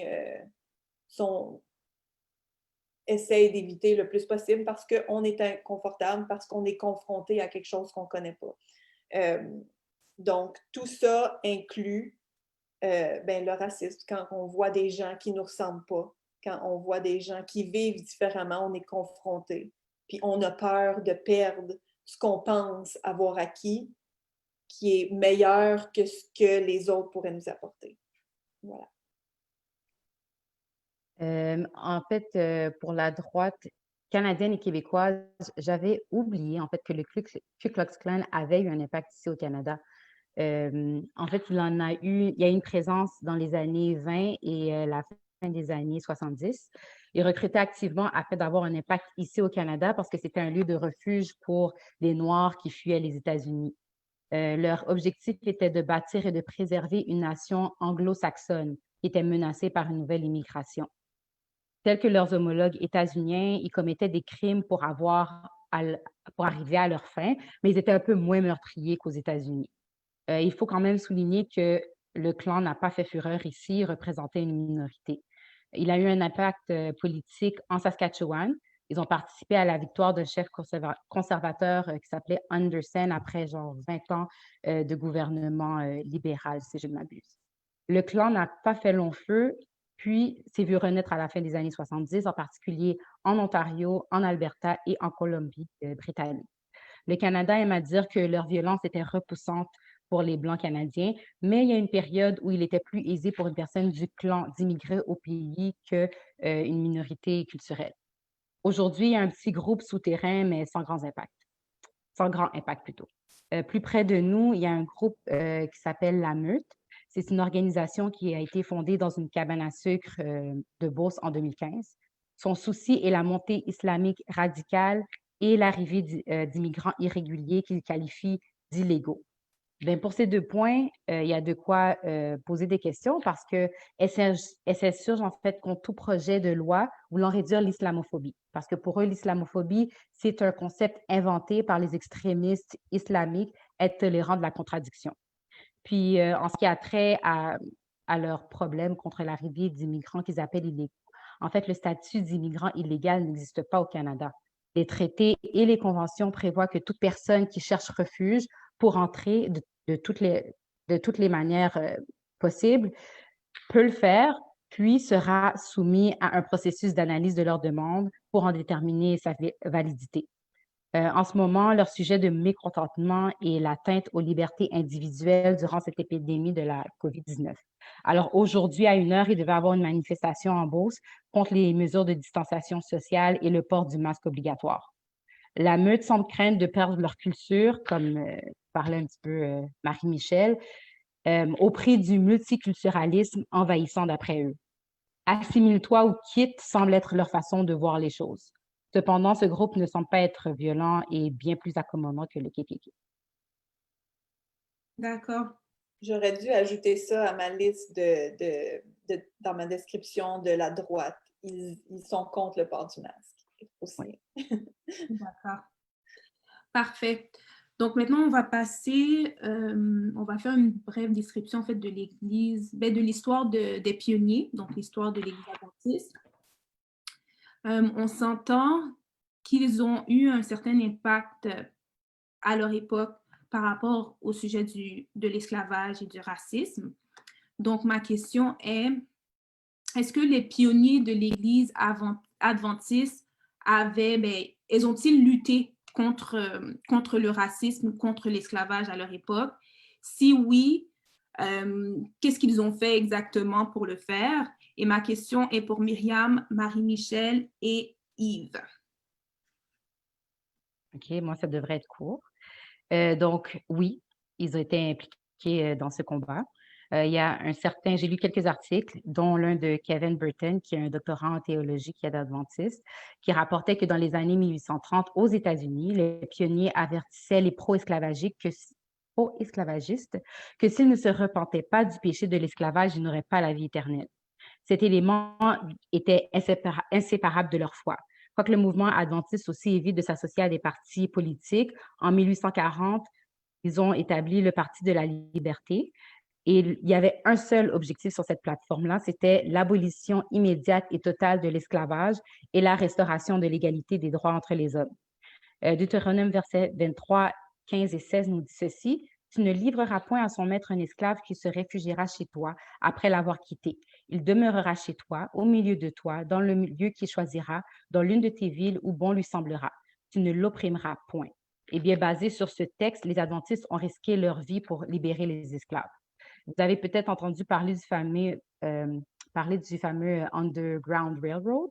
essayent d'éviter le plus possible parce qu'on est inconfortable, parce qu'on est confronté à quelque chose qu'on ne connaît pas. Donc, tout ça inclut le racisme. Quand on voit des gens qui ne nous ressemblent pas, quand on voit des gens qui vivent différemment, on est confronté. Puis on a peur de perdre ce qu'on pense avoir acquis, qui est meilleur que ce que les autres pourraient nous apporter. Voilà. En fait, pour la droite canadienne et québécoise, j'avais oublié en fait que le Ku Klux Klan avait eu un impact ici au Canada. En fait, il y a eu une présence dans les années 20 et la fin des années 70. Ils recrutaient activement afin d'avoir un impact ici au Canada parce que c'était un lieu de refuge pour les Noirs qui fuyaient les États-Unis. Leur objectif était de bâtir et de préserver une nation anglo-saxonne qui était menacée par une nouvelle immigration. Tels que leurs homologues états-uniens, ils commettaient des crimes pour arriver à leur fin, mais ils étaient un peu moins meurtriers qu'aux États-Unis. Il faut quand même souligner que le Klan n'a pas fait fureur ici, il représentait une minorité. Il a eu un impact politique en Saskatchewan. Ils ont participé à la victoire d'un chef conservateur qui s'appelait Anderson après genre 20 ans de gouvernement libéral, si je ne m'abuse. Le Klan n'a pas fait long feu, puis s'est vu renaître à la fin des années 70, en particulier en Ontario, en Alberta et en Colombie-Britannique. Le Canada aime à dire que leur violence était repoussante pour les Blancs canadiens, mais il y a une période où il était plus aisé pour une personne du clan d'immigrer au pays qu'une minorité culturelle. Aujourd'hui, il y a un petit groupe souterrain, mais sans grand impact plutôt. Plus près de nous, il y a un groupe qui s'appelle La Meute. C'est une organisation qui a été fondée dans une cabane à sucre de Beauce en 2015. Son souci est la montée islamique radicale et l'arrivée d'immigrants irréguliers qu'il qualifie d'illégaux. Bien, pour ces 2 points, il y a de quoi poser des questions parce qu'elles s'insurgent en fait contre tout projet de loi voulant réduire l'islamophobie. Parce que pour eux, l'islamophobie, c'est un concept inventé par les extrémistes islamiques, être tolérant de la contradiction. Puis, en ce qui a trait à leur problème contre l'arrivée d'immigrants qu'ils appellent illégaux, En fait, le statut d'immigrant illégal n'existe pas au Canada. Les traités et les conventions prévoient que toute personne qui cherche refuge pour entrer de toutes les manières possibles peut le faire, puis sera soumis à un processus d'analyse de leur demande pour en déterminer sa validité. En ce moment, leur sujet de mécontentement est l'atteinte aux libertés individuelles durant cette épidémie de la COVID-19. Alors aujourd'hui, à 1 heure, il devait y avoir une manifestation en Beauce contre les mesures de distanciation sociale et le port du masque obligatoire. La meute semble craindre de perdre leur culture, comme parlait un petit peu Marie-Michel, au prix du multiculturalisme envahissant d'après eux. Assimile-toi ou quitte semble être leur façon de voir les choses. Cependant, ce groupe ne semble pas être violent et bien plus accommodant que le KKK. D'accord. J'aurais dû ajouter ça à ma liste dans ma description de la droite. Ils sont contre le port du masque aussi. Oui. D'accord. Parfait. Donc maintenant, on va passer, on va faire une brève description en fait de l'Église, de l'histoire des pionniers, donc l'histoire de l'Église adventiste. On s'entend qu'ils ont eu un certain impact à leur époque par rapport au sujet de l'esclavage et du racisme. Donc ma question est-ce que les pionniers de l'Église adventiste ils ont-ils lutté contre le racisme, contre l'esclavage à leur époque? Si oui, qu'est-ce qu'ils ont fait exactement pour le faire? Et ma question est pour Myriam, Marie-Michel et Yves. OK, moi, ça devrait être court. Donc, oui, ils ont été impliqués dans ce combat. Il y a j'ai lu quelques articles, dont l'un de Kevin Burton, qui est un doctorant en théologie qui est adventiste, qui rapportait que dans les années 1830, aux États-Unis, les pionniers avertissaient les pro-esclavagistes que s'ils ne se repentaient pas du péché de l'esclavage, ils n'auraient pas la vie éternelle. Cet élément était inséparable de leur foi. Quoique le mouvement adventiste aussi évite de s'associer à des partis politiques, en 1840, ils ont établi le Parti de la liberté. Et il y avait un seul objectif sur cette plateforme-là, c'était l'abolition immédiate et totale de l'esclavage et la restauration de l'égalité des droits entre les hommes. Deutéronome verset 23, 15 et 16 nous dit ceci: « Tu ne livreras point à son maître un esclave qui se réfugiera chez toi après l'avoir quitté. Il demeurera chez toi, au milieu de toi, dans le lieu qu'il choisira, dans l'une de tes villes où bon lui semblera. Tu ne l'opprimeras point. » Et bien, basé sur ce texte, les adventistes ont risqué leur vie pour libérer les esclaves. Vous avez peut-être entendu parler du fameux Underground Railroad,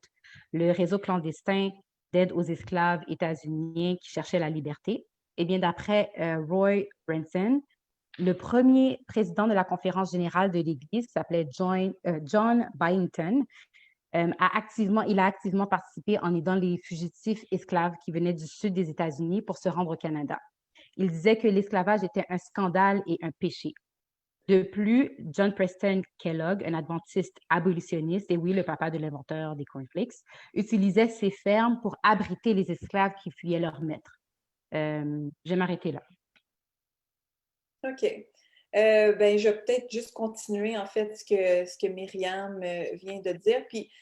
le réseau clandestin d'aide aux esclaves états-uniens qui cherchaient la liberté. Eh bien, d'après Roy Branson, le premier président de la conférence générale de l'Église, qui s'appelait John Byington, il a activement participé en aidant les fugitifs esclaves qui venaient du sud des États-Unis pour se rendre au Canada. Il disait que l'esclavage était un scandale et un péché. De plus, John Preston Kellogg, un adventiste abolitionniste, et oui, le papa de l'inventeur des cornflakes, utilisait ces fermes pour abriter les esclaves qui fuyaient leur maître. Je vais m'arrêter là. OK. Je vais peut-être juste continuer, en fait, ce que Myriam vient de dire. Puis,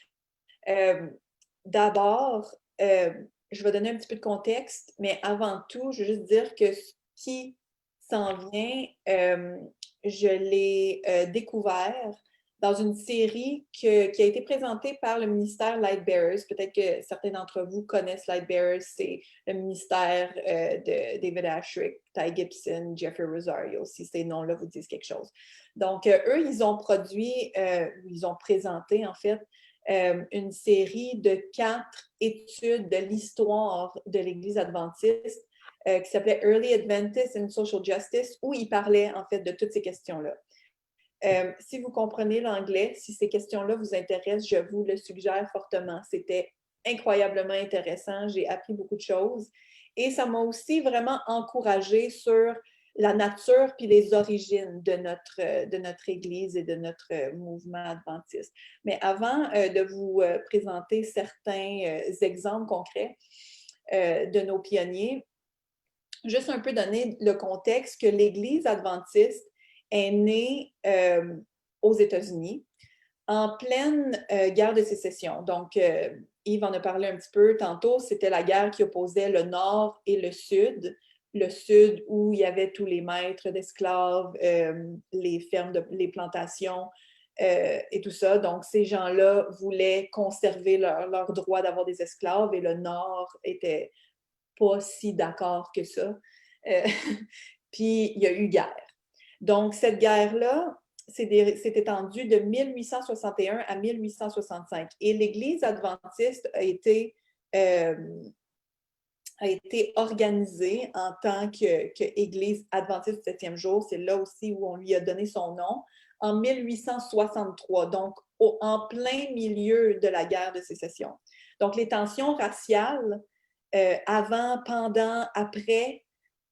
d'abord, je vais donner un petit peu de contexte, mais avant tout, je veux juste dire que ce qui s'en vient, je l'ai découvert dans une série qui a été présentée par le ministère Lightbearers. Peut-être que certains d'entre vous connaissent Lightbearers. C'est le ministère de David Ashrick, Ty Gibson, Jeffrey Rosario, si ces noms-là vous disent quelque chose. Donc, eux, ils ont présenté, en fait, une série de 4 études de l'histoire de l'Église adventiste qui s'appelait Early Adventists and Social Justice, où ils parlaient, en fait, de toutes ces questions-là. Si vous comprenez l'anglais, si ces questions-là vous intéressent, je vous le suggère fortement. C'était incroyablement intéressant. J'ai appris beaucoup de choses. Et ça m'a aussi vraiment encouragée sur la nature puis les origines de notre Église et de notre mouvement adventiste. Mais avant de vous présenter certains exemples concrets de nos pionniers, juste un peu donner le contexte que l'Église adventiste est née aux États-Unis. en pleine guerre de sécession. Donc, Yves en a parlé un petit peu tantôt, c'était la guerre qui opposait le Nord et le Sud. Le Sud où il y avait tous les maîtres d'esclaves, les fermes, les plantations et tout ça. Donc, ces gens-là voulaient conserver leur droit d'avoir des esclaves et le Nord était pas si d'accord que ça. Puis, il y a eu guerre. Donc, cette guerre-là s'est étendue de 1861 à 1865. Et l'Église adventiste a été organisée en tant qu'Église adventiste du 7e jour. C'est là aussi où on lui a donné son nom, en 1863, donc en plein milieu de la guerre de sécession. Donc, les tensions raciales, avant, pendant, après,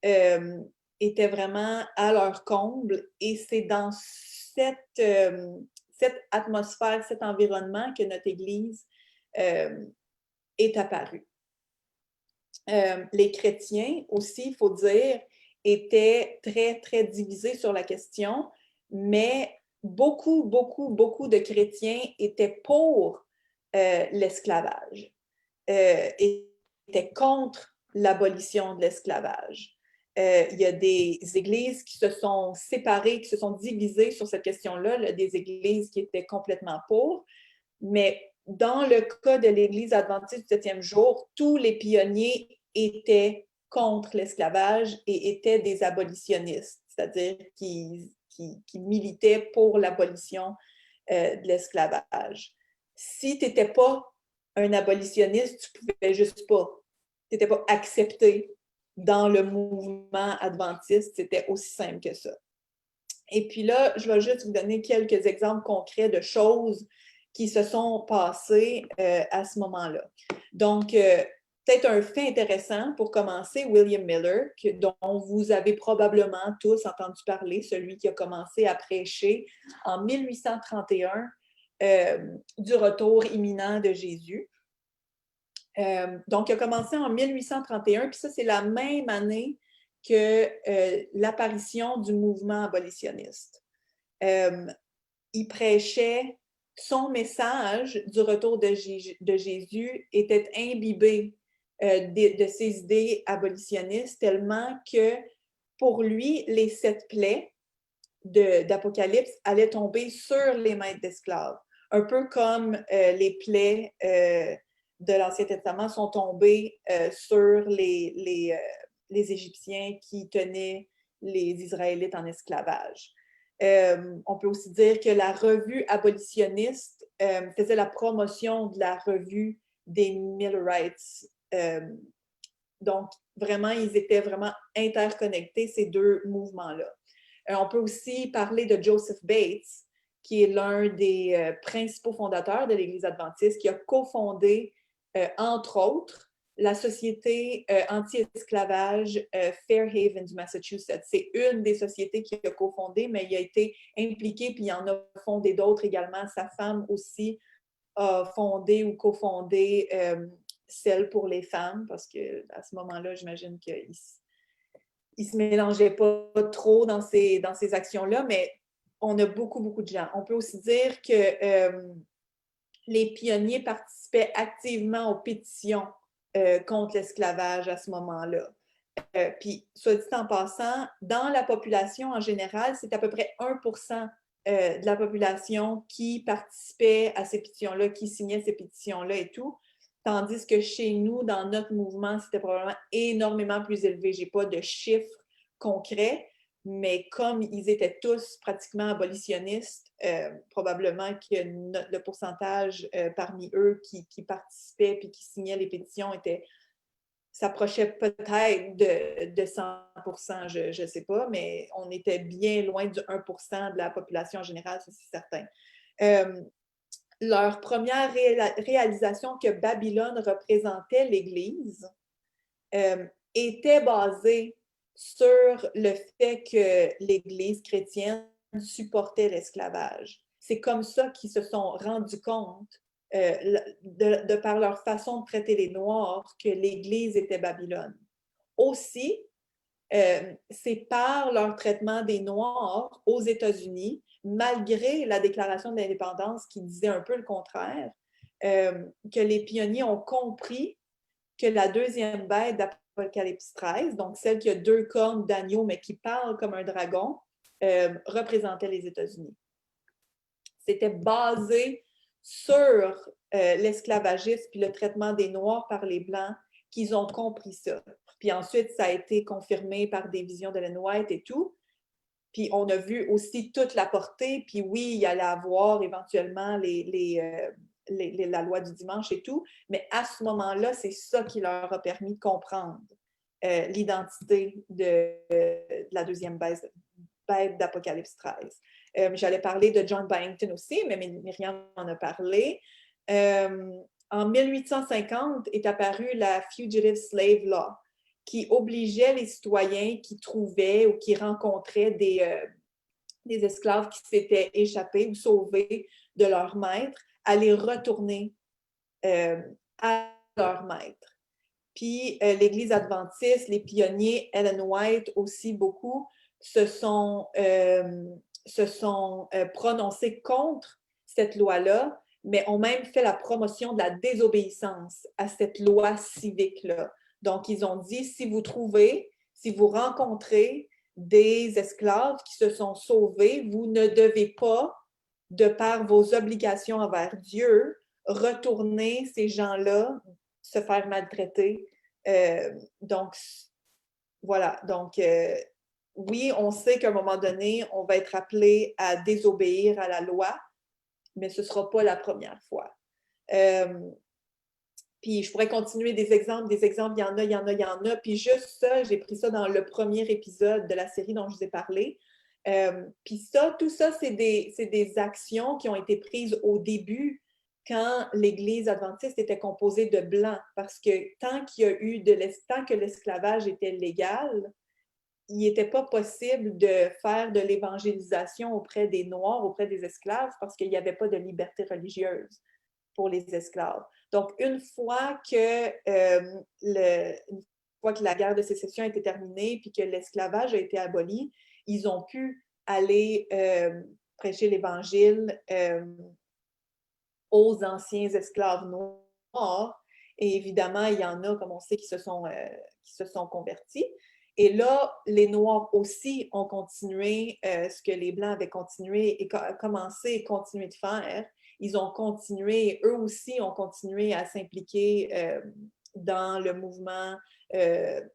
étaient vraiment à leur comble. Et c'est dans cette atmosphère, cet environnement que notre Église est apparue. Les chrétiens aussi, il faut dire, étaient très, très divisés sur la question, mais beaucoup de chrétiens étaient pour l'esclavage, étaient contre l'abolition de l'esclavage. Il y a des églises qui se sont séparées, qui se sont divisées sur cette question-là, des églises qui étaient complètement pour, mais dans le cas de l'Église adventiste du 7e jour, tous les pionniers étaient contre l'esclavage et étaient des abolitionnistes, c'est-à-dire qui militaient pour l'abolition de l'esclavage. Si tu n'étais pas un abolitionniste, tu ne pouvais juste pas. Tu n'étais pas accepté dans le mouvement adventiste. C'était aussi simple que ça. Et puis là, je vais juste vous donner quelques exemples concrets de choses qui se sont passées à ce moment-là. Donc, peut-être un fait intéressant pour commencer, William Miller, dont vous avez probablement tous entendu parler, celui qui a commencé à prêcher en 1831 du retour imminent de Jésus. Donc, il a commencé en 1831, puis ça, c'est la même année que l'apparition du mouvement abolitionniste. Il prêchait, son message du retour de Jésus était imbibé de ses idées abolitionnistes, tellement que pour lui, les 7 plaies d'Apocalypse allaient tomber sur les maîtres d'esclaves. Un peu comme les plaies de l'Ancien Testament sont tombées sur les Égyptiens qui tenaient les Israélites en esclavage. On peut aussi dire que la revue abolitionniste faisait la promotion de la revue des Millerites. Donc, vraiment, ils étaient vraiment interconnectés, ces deux mouvements-là. On peut aussi parler de Joseph Bates, qui est l'un des principaux fondateurs de l'Église adventiste, qui a cofondé, entre autres, la société anti-esclavage Fairhaven du Massachusetts. C'est une des sociétés qu'il a cofondées, mais il a été impliqué, puis il en a fondé d'autres également. Sa femme aussi a fondé ou cofondé celle pour les femmes, parce qu'à ce moment-là, j'imagine qu'il ne se mélangeait pas trop dans ces actions-là, mais on a beaucoup de gens. On peut aussi dire que les pionniers participaient activement aux pétitions contre l'esclavage à ce moment-là. Puis, soit dit en passant, dans la population en général, c'est à peu près 1% de la population qui participait à ces pétitions-là, qui signait ces pétitions-là et tout. Tandis que chez nous, dans notre mouvement, c'était probablement énormément plus élevé. Je n'ai pas de chiffres concrets, mais comme ils étaient tous pratiquement abolitionnistes, probablement que le pourcentage parmi eux qui participaient et qui signaient les pétitions s'approchait peut-être de 100%, je ne sais pas, mais on était bien loin du 1% de la population en général, ça c'est certain. Leur première réalisation que Babylone représentait l'Église était basée sur le fait que l'Église chrétienne supportait l'esclavage. C'est comme ça qu'ils se sont rendus compte, de par leur façon de traiter les Noirs, que l'Église était Babylone. Aussi, par leur traitement des Noirs aux États-Unis, malgré la déclaration de l'indépendance qui disait un peu le contraire, que les pionniers ont compris que la deuxième bête d'Apocalypse 13, donc celle qui a 2 cornes d'agneau mais qui parle comme un dragon, représentait les États-Unis. C'était basé sur l'esclavagisme puis le traitement des Noirs par les Blancs qu'ils ont compris ça. Puis ensuite, ça a été confirmé par des visions d'Ellen White et tout. Puis on a vu aussi toute la portée. Puis oui, il y allait avoir éventuellement la loi du dimanche et tout. Mais à ce moment-là, c'est ça qui leur a permis de comprendre l'identité de la deuxième bête d'Apocalypse 13. J'allais parler de John Byington aussi, mais Myriam en a parlé. En 1850 est apparue la Fugitive Slave Law, qui obligeait les citoyens qui trouvaient ou qui rencontraient des esclaves qui s'étaient échappés ou sauvés de leur maître à les retourner à leur maître. Puis l'Église adventiste, les pionniers, Ellen White aussi beaucoup, se sont prononcés contre cette loi-là, mais ont même fait la promotion de la désobéissance à cette loi civique-là. Donc, ils ont dit, si vous rencontrez des esclaves qui se sont sauvés, vous ne devez pas, de par vos obligations envers Dieu, retourner ces gens-là se faire maltraiter. Donc, voilà. Donc, oui, on sait qu'à un moment donné, on va être appelé à désobéir à la loi, mais ce ne sera pas la première fois. Puis je pourrais continuer des exemples, il y en a. Puis juste ça, j'ai pris ça dans le premier épisode de la série dont je vous ai parlé. Puis ça, tout ça, c'est des actions qui ont été prises au début quand l'Église adventiste était composée de Blancs, parce que tant que l'esclavage était légal, il n'était pas possible de faire de l'évangélisation auprès des Noirs, auprès des esclaves, parce qu'il n'y avait pas de liberté religieuse pour les esclaves. Donc, une fois que la guerre de sécession a été terminée puis que l'esclavage a été aboli, ils ont pu aller prêcher l'Évangile aux anciens esclaves noirs. Et évidemment, il y en a, comme on sait, qui se sont convertis. Et là, les Noirs aussi ont continué ce que les Blancs avaient commencé et continué de faire. Ils ont continué, eux aussi ont continué à s'impliquer dans le mouvement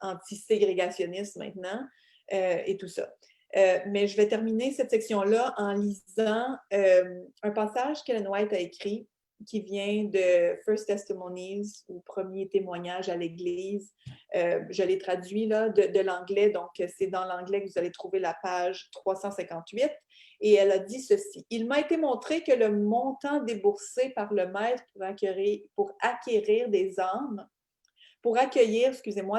anti-ségrégationniste maintenant et tout ça. Mais je vais terminer cette section-là en lisant un passage qu'Ellen White a écrit qui vient de First Testimonies, ou Premier témoignage à l'Église. Je l'ai traduit là, de l'anglais, donc c'est dans l'anglais que vous allez trouver la page 358. Et elle a dit ceci: « Il m'a été montré que le montant déboursé par le maître pour acquérir des âmes, pour accueillir,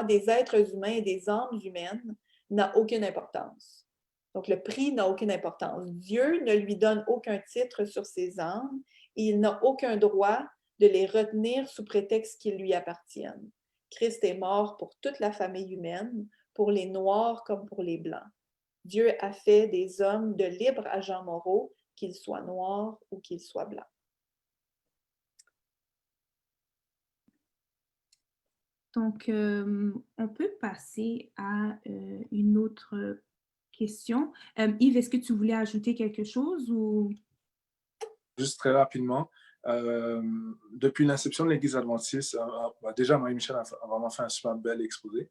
des êtres humains et des âmes humaines n'a aucune importance. » Donc, le prix n'a aucune importance. Dieu ne lui donne aucun titre sur ses âmes et il n'a aucun droit de les retenir sous prétexte qu'ils lui appartiennent. Christ est mort pour toute la famille humaine, pour les Noirs comme pour les Blancs. Dieu a fait des hommes de libres agents moraux, qu'ils soient noirs ou qu'ils soient blancs. Donc, on peut passer à une autre question. Yves, est-ce que tu voulais ajouter quelque chose ou... Juste très rapidement, depuis l'inception de l'Église adventiste, déjà Marie-Michel a vraiment fait un super bel exposé.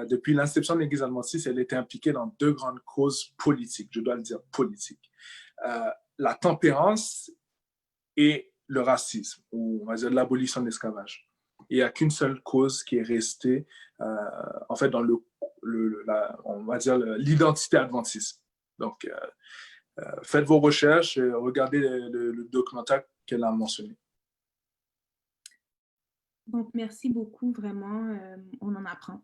Depuis l'inception de l'Église adventiste, elle était impliquée dans 2 grandes causes politiques, je dois le dire, politiques. La tempérance et le racisme, ou on va dire l'abolition de l'esclavage. Il n'y a qu'une seule cause qui est restée, en fait, dans on va dire l'identité adventiste. Donc, faites vos recherches et regardez le documentaire qu'elle a mentionné. Donc, merci beaucoup, vraiment, on en apprend.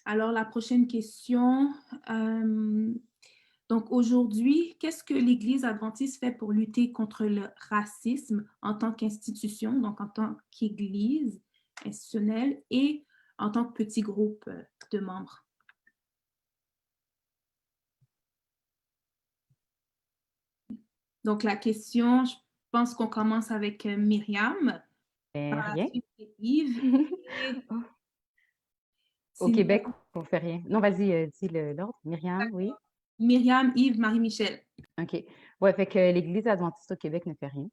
Alors, la prochaine question. Donc, aujourd'hui, qu'est-ce que l'Église adventiste fait pour lutter contre le racisme en tant qu'institution, donc en tant qu'Église institutionnelle et en tant que petit groupe de membres? Donc, la question, je pense qu'on commence avec Myriam. Ben, Par la rien. suite, c'est Yves. Et Au Québec, sinon, on fait rien. Non, vas-y, dis l'ordre. Myriam, oui. Myriam, Yves, Marie-Michel. OK. Ouais, fait que l'Église adventiste au Québec ne fait rien.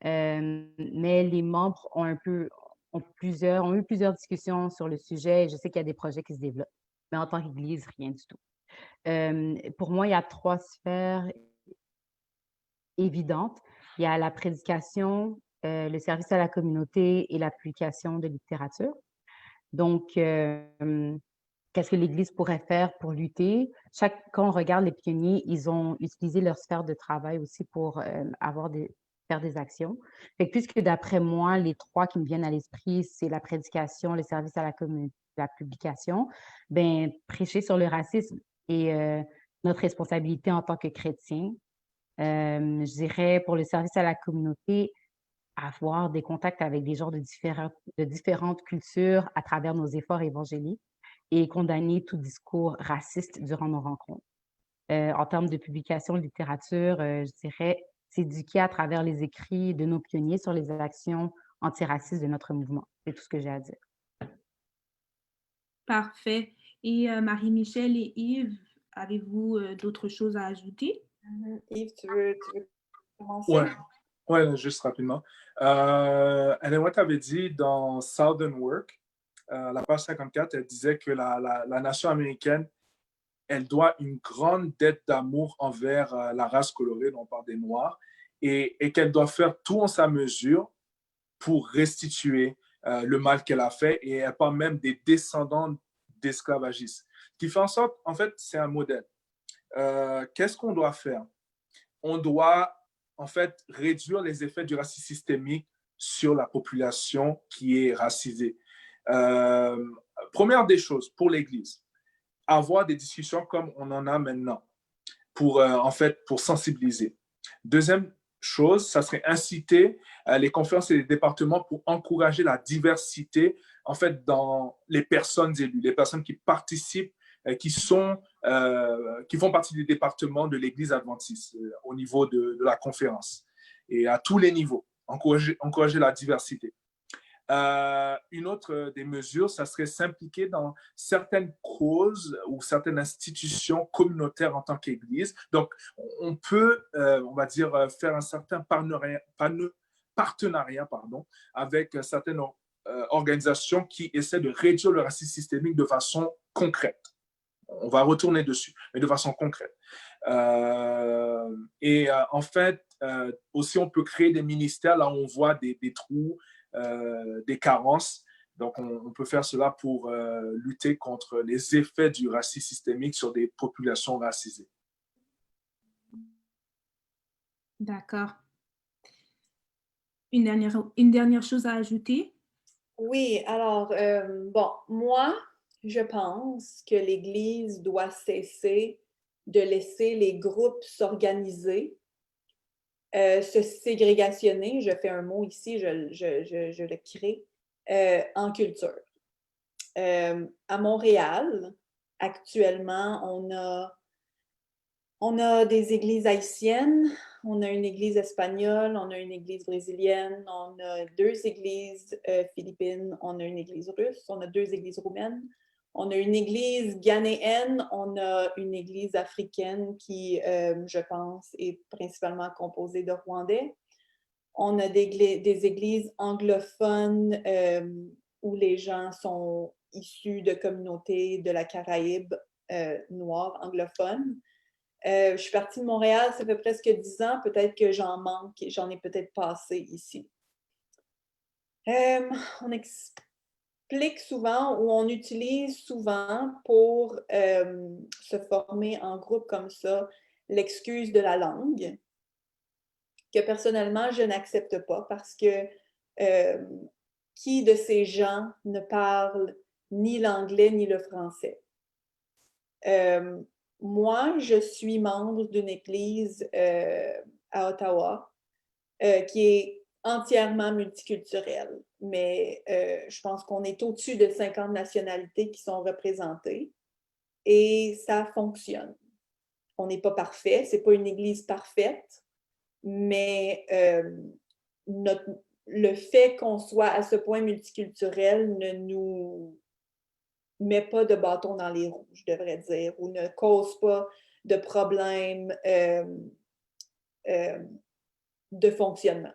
Mais les membres ont eu plusieurs discussions sur le sujet. Je sais qu'il y a des projets qui se développent, mais en tant qu'Église, rien du tout. Pour moi, il y a 3 sphères évidentes. Il y a la prédication, le service à la communauté et la publication de littérature. Donc, qu'est-ce que l'Église pourrait faire pour lutter? Quand on regarde les pionniers, ils ont utilisé leur sphère de travail aussi pour faire des actions. Fait que puisque d'après moi, les 3 qui me viennent à l'esprit, c'est la prédication, le service à la communauté, la publication, ben prêcher sur le racisme et notre responsabilité en tant que chrétiens. Je dirais pour le service à la communauté, avoir des contacts avec des gens de différentes cultures à travers nos efforts évangéliques et condamner tout discours raciste durant nos rencontres. En termes de publication de littérature, je dirais s'éduquer à travers les écrits de nos pionniers sur les actions antiracistes de notre mouvement. C'est tout ce que j'ai à dire. Parfait. Et Marie-Michel et Yves, avez-vous d'autres choses à ajouter? Yves, tu veux commencer? Ouais, ouais, juste rapidement. Anne-Émile avait dit dans Southern Work, la page 54, elle disait que la nation américaine, elle doit une grande dette d'amour envers la race colorée, dont on parle des Noirs, et qu'elle doit faire tout en sa mesure pour restituer le mal qu'elle a fait, et elle parle même des descendants d'esclavagistes. Ce qui fait en sorte, en fait, c'est un modèle. Qu'est-ce qu'on doit faire? On doit, en fait, réduire les effets du racisme systémique sur la population qui est racisée. Première des choses pour l'Église, avoir des discussions comme on en a maintenant pour, en fait, pour sensibiliser. Deuxième chose, ça serait inciter les conférences et les départements pour encourager la diversité, en fait, dans les personnes élues, les personnes qui participent, qui font partie des départements de l'Église adventiste au niveau de la conférence et à tous les niveaux, encourager la diversité. Une autre des mesures, ça serait s'impliquer dans certaines causes ou certaines institutions communautaires en tant qu'Église. Donc, on peut, on va dire, faire un certain partenariat avec certaines organisations qui essaient de réduire le racisme systémique de façon concrète. On va retourner dessus, mais de façon concrète. En fait, aussi, on peut créer des ministères là où on voit des trous, des carences. Donc, on peut faire cela pour lutter contre les effets du racisme systémique sur des populations racisées. D'accord. Une dernière chose à ajouter? Oui, alors, bon, moi, je pense que l'Église doit cesser de laisser les groupes s'organiser, se ségrégationner, je fais un mot ici, je le crée, en culture. À Montréal, actuellement, on a des églises haïtiennes, on a une église espagnole, on a une église brésilienne, on a 2 églises philippines, on a une église russe, on a 2 églises roumaines, on a une église ghanéenne, on a une église africaine qui, je pense, est principalement composée de Rwandais. On a des églises anglophones où les gens sont issus de communautés de la Caraïbe noire anglophone. Je suis partie de Montréal, ça fait presque 10 ans. Peut-être que j'en manque et j'en ai peut-être passé ici. On explique souvent ou on utilise souvent pour se former en groupe comme ça l'excuse de la langue, que personnellement, je n'accepte pas parce que qui de ces gens ne parle ni l'anglais ni le français? Moi, je suis membre d'une église à Ottawa qui est entièrement multiculturelle, mais je pense qu'on est au-dessus de 50 nationalités qui sont représentées et ça fonctionne. On n'est pas parfait, c'est pas une église parfaite, mais le fait qu'on soit à ce point multiculturel ne nous met pas de bâton dans les roues, je devrais dire, ou ne cause pas de problèmes de fonctionnement.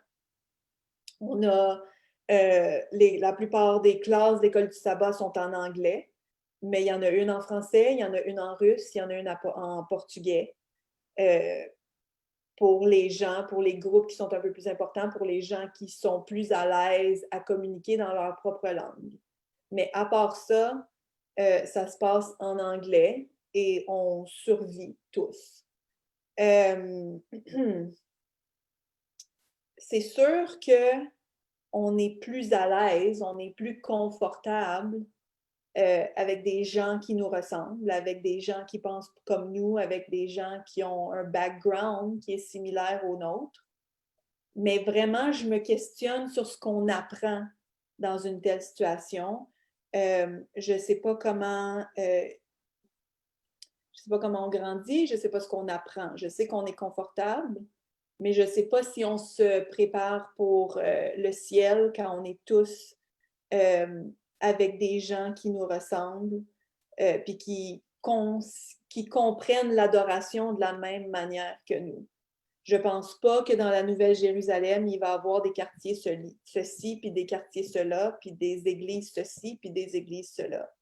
On a la plupart des classes d'école du sabbat sont en anglais, mais il y en a une en français, il y en a une en russe, il y en a une en portugais. Pour les gens, pour les groupes qui sont un peu plus importants, pour les gens qui sont plus à l'aise à communiquer dans leur propre langue. Mais à part ça, ça se passe en anglais et on survit tous. C'est sûr qu'on est plus à l'aise, on est plus confortable avec des gens qui nous ressemblent, avec des gens qui pensent comme nous, avec des gens qui ont un background qui est similaire au nôtre. Mais vraiment, je me questionne sur ce qu'on apprend dans une telle situation. Je ne sais pas comment on grandit, je ne sais pas ce qu'on apprend. Je sais qu'on est confortable, mais je ne sais pas si on se prépare pour le ciel quand on est tous avec des gens qui nous ressemblent, puis qui comprennent l'adoration de la même manière que nous. Je ne pense pas que dans la Nouvelle-Jérusalem, il va y avoir des quartiers ceci, puis des quartiers cela, puis des églises ceci, puis des églises cela.